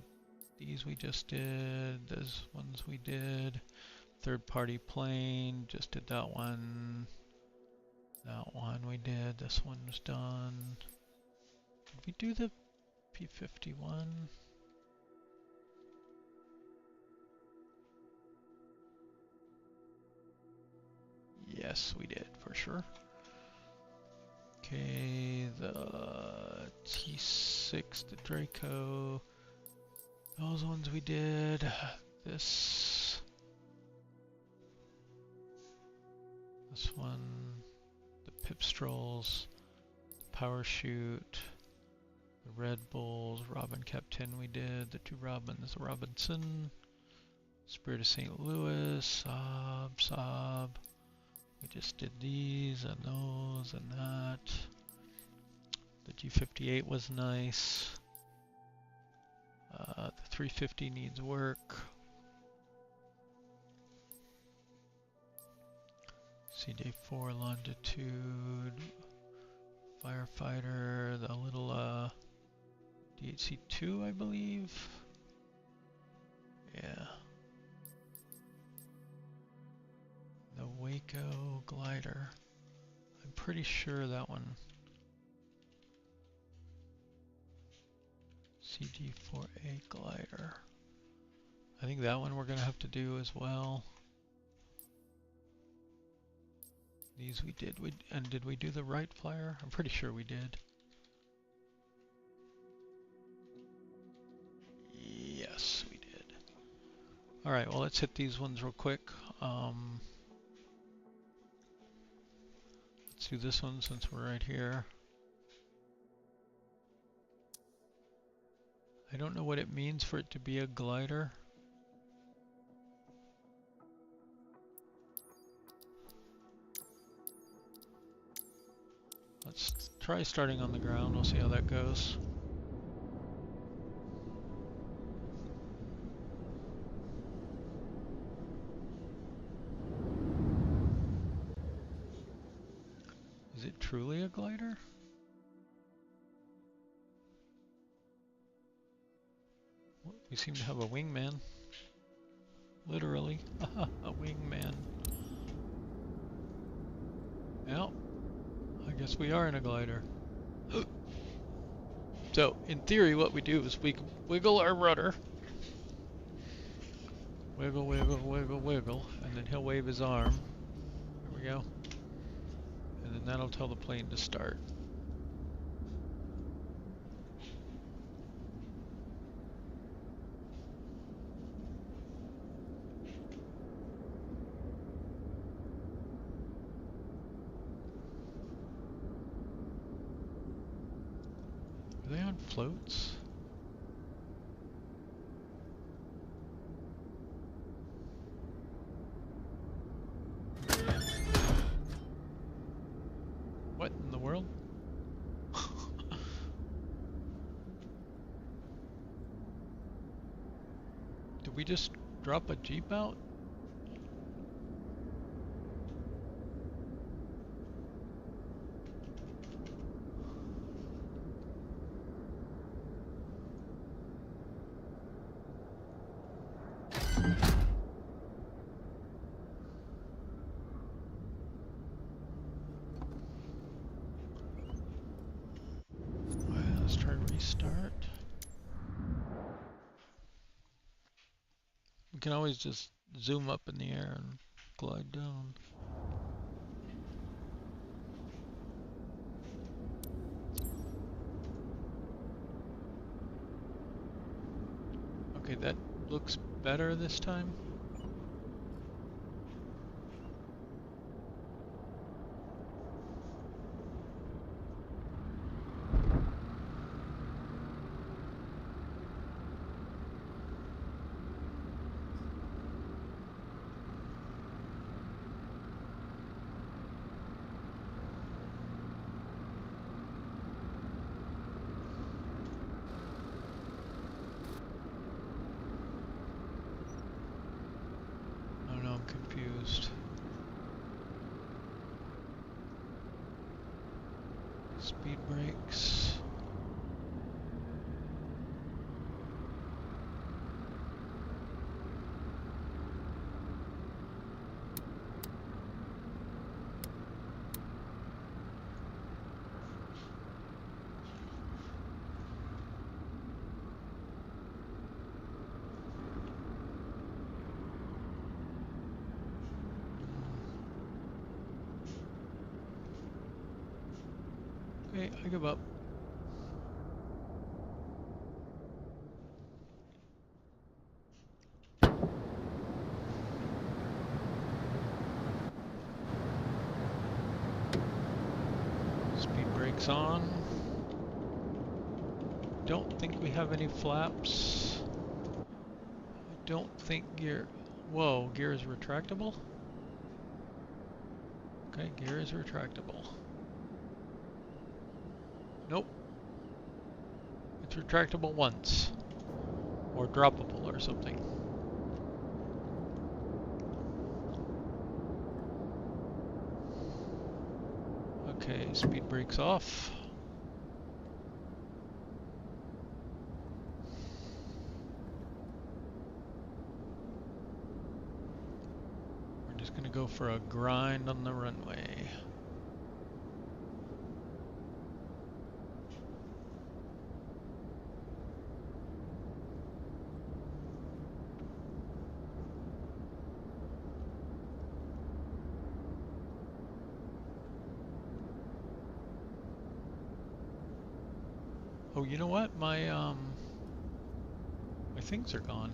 These we just did. Those ones we did. Third-party plane, just did that one. That one we did. This one was done. Did we do the P-51? Yes, we did, for sure. Okay, the T6, the Draco. Those ones we did. This one, the Pipstrolls, the Parachute, the Red Bulls, Robin Captain we did, the two Robins, the Robinson, Spirit of St. Louis, Saab. We just did these and those and that. The G58 was nice. The 350 needs work. CJ4 Longitude, Firefighter, the little DHC2 I believe. Yeah. The Waco glider. I'm pretty sure that one. CG4A glider. I think that one we're gonna have to do as well. These we did. And did we do the Wright Flyer? I'm pretty sure we did. Yes, we did. All right. Well, let's hit these ones real quick. Let's do this one since we're right here. I don't know what it means for it to be a glider. Let's try starting on the ground. We'll see how that goes. Is it truly a glider? We seem to have a wingman. Literally, a wingman. Well, I guess we are in a glider. So, in theory, what we do is we wiggle our rudder. Wiggle, wiggle, wiggle, wiggle, and then he'll wave his arm. There we go. And then that'll tell the plane to start. Are they on floats? What in the world? Did we just drop a Jeep out? Let's try restart. We can always just zoom up in the air and glide down. Okay, that looks better this time. Confused. Speed brakes. Okay, I give up. Speed brakes on. Don't think we have any flaps. I don't think gear... Whoa, gear is retractable? Okay, gear is retractable. Nope. It's retractable once. Or droppable or something. Okay, speed brakes off. We're just gonna go for a grind on the runway. Oh, you know what? My things are gone.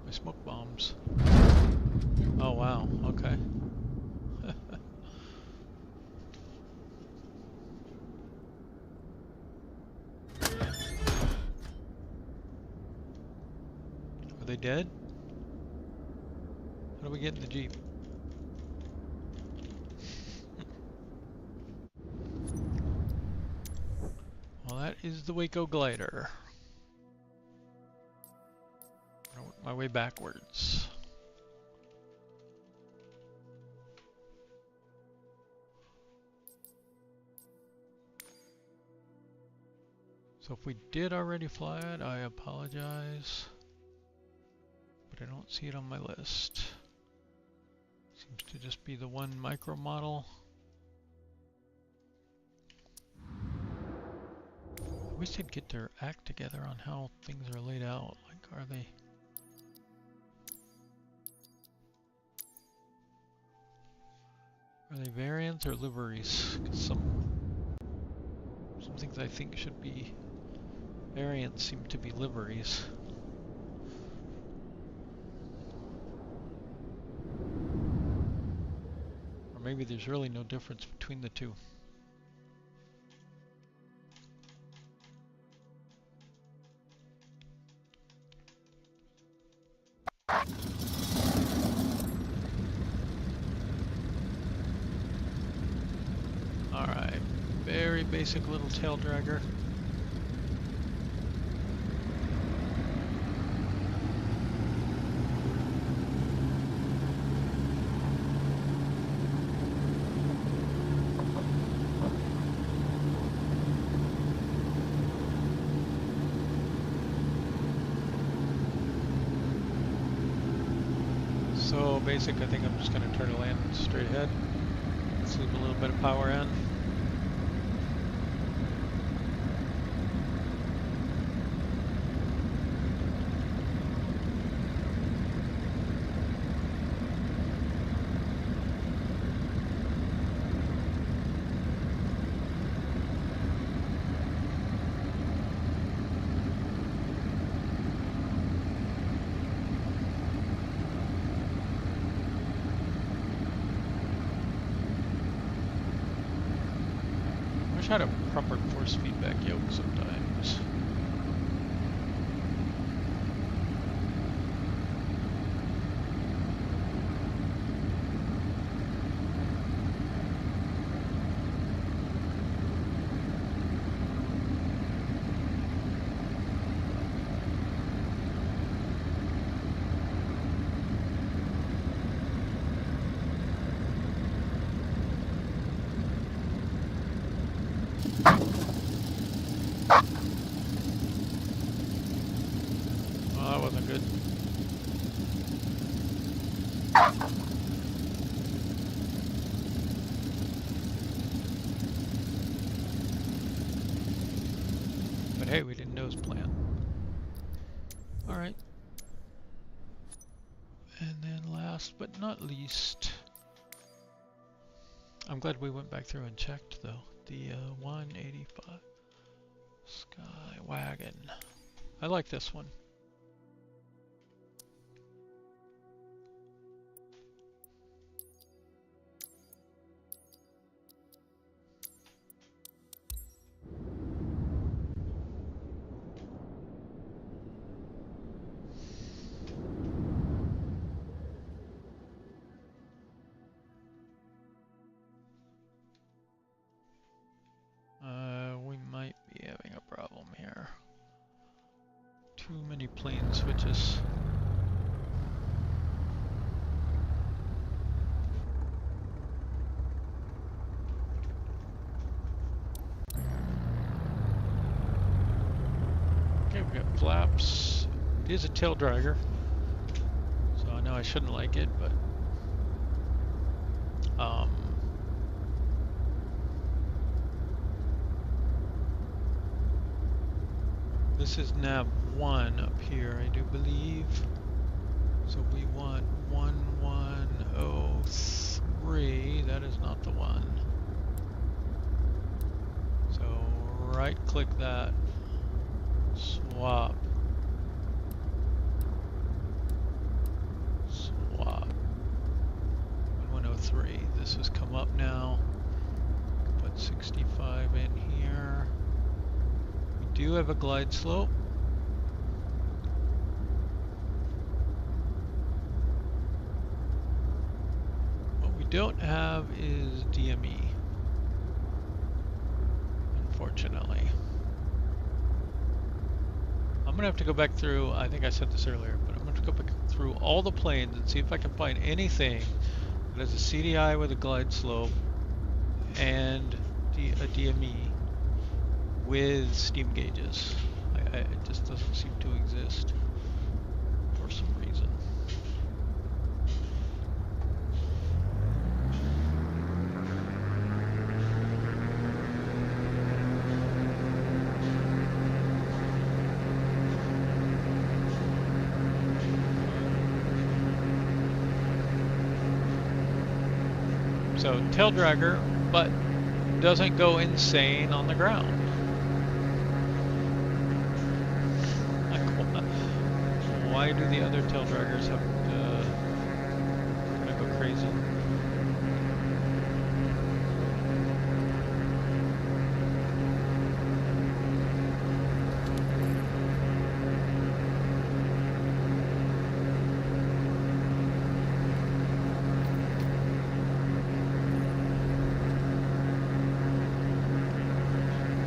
My smoke bombs. Oh wow, okay. Are they dead? How do we get in the Jeep? Well, that is the Waco glider. I work my way backwards. So if we did already fly it, I apologize. But I don't see it on my list. Seems to just be the one micro model. I wish they'd get their act together on how things are laid out. Like, are they... Are they variants or liveries? 'Cause some things I think should be variants seem to be liveries. Or maybe there's really no difference between the two. Alright, very basic little tail dragger. basic, I think I'm just going to try to land straight ahead. Sleep a little bit of power in. I had a proper force feedback yoke sometimes. Hey, we didn't nose plant. Alright. And then last but not least, I'm glad we went back through and checked though. The 185 Skywagon. I like this one. We might be having a problem here. Too many plane switches. Okay, we got flaps. It is a tail dragger, so I know I shouldn't like it, but this is nav 1 up here, I do believe. So we want 1103. That is not the one. So right click that. Swap. Swap. 1103. This has come up now. Put 65 in here. We do have a glide slope. What we don't have is DME, unfortunately. I'm gonna have to go back through, I think I said this earlier, but I'm gonna have to go back through all the planes and see if I can find anything that has a CDI with a glide slope and a DME with steam gauges. It just doesn't seem to exist for some reason. So tail dragger, but doesn't go insane on the ground. Why do the other tail draggers have to go crazy?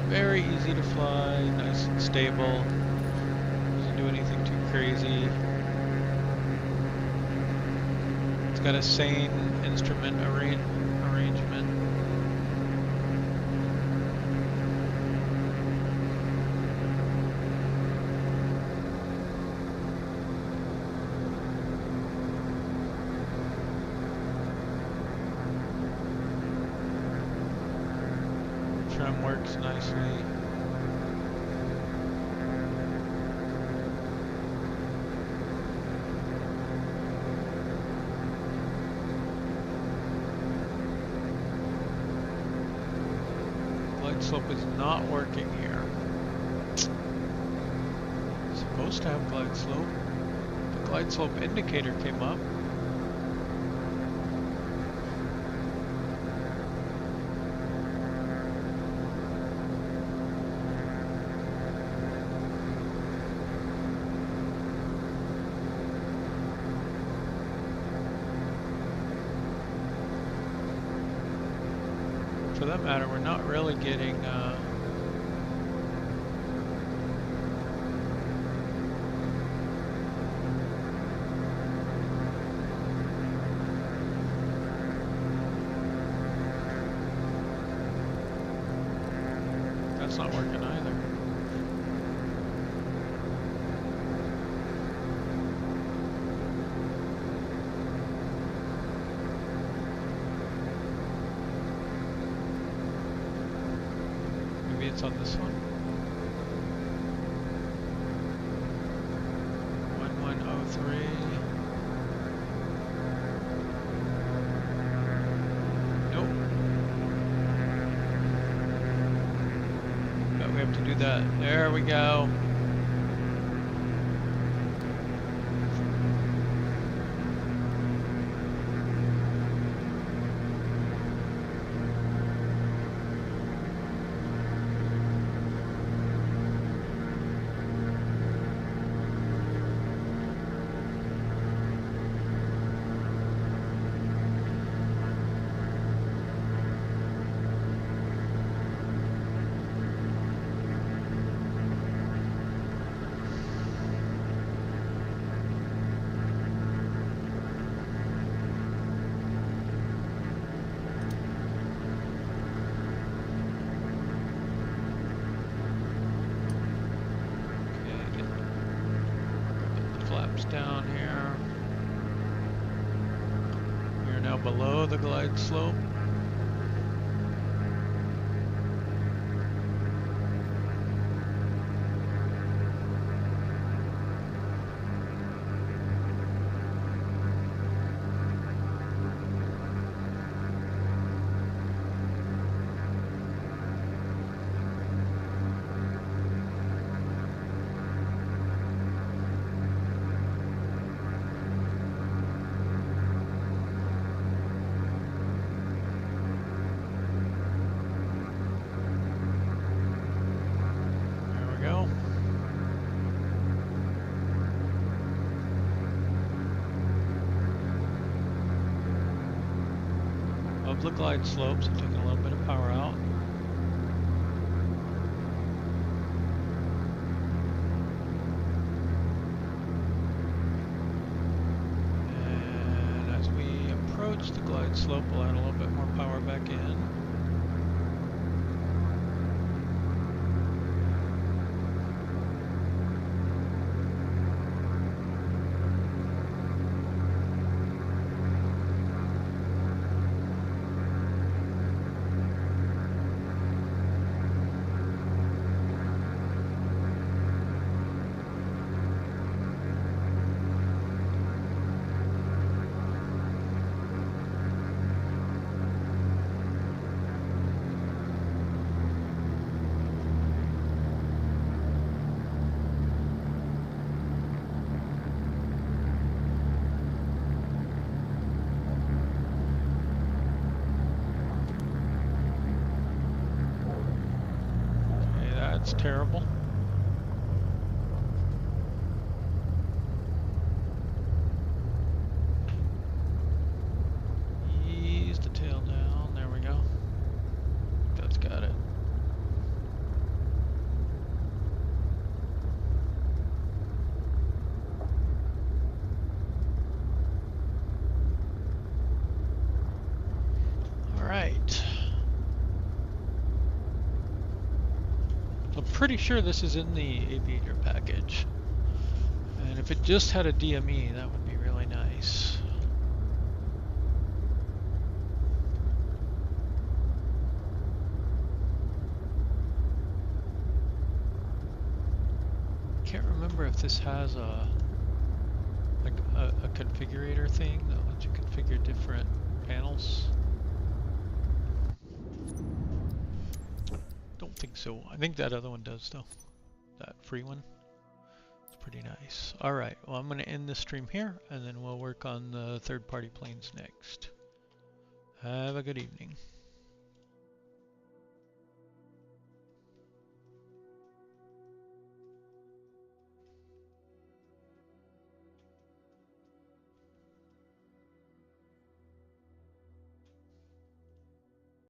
Very easy to fly, nice and stable. Doesn't do anything too crazy. It's got a sane instrument arrangement. Trim works nicely. Glide slope is not working here. It's supposed to have glide slope. The glide slope indicator came up. For that matter, we're not really getting that's not working either. It's on this one. 1103. Nope. But we have to do that. There we go. Down here. We are now below the glide slope. The glide slopes and taking a little bit of power out. And as we approach the glide slope, we'll add a little bit more power back in. That's terrible. Ease the tail down. There we go. That's got it. All right. I'm pretty sure this is in the Aviator package. And if it just had a DME, that would be really nice. can't remember if this has like a configurator thing that lets you configure different panels. Don't think so. I think that other one does though. That free one. It's pretty nice. Alright, well I'm going to end this stream here and then we'll work on the third party planes next. Have a good evening.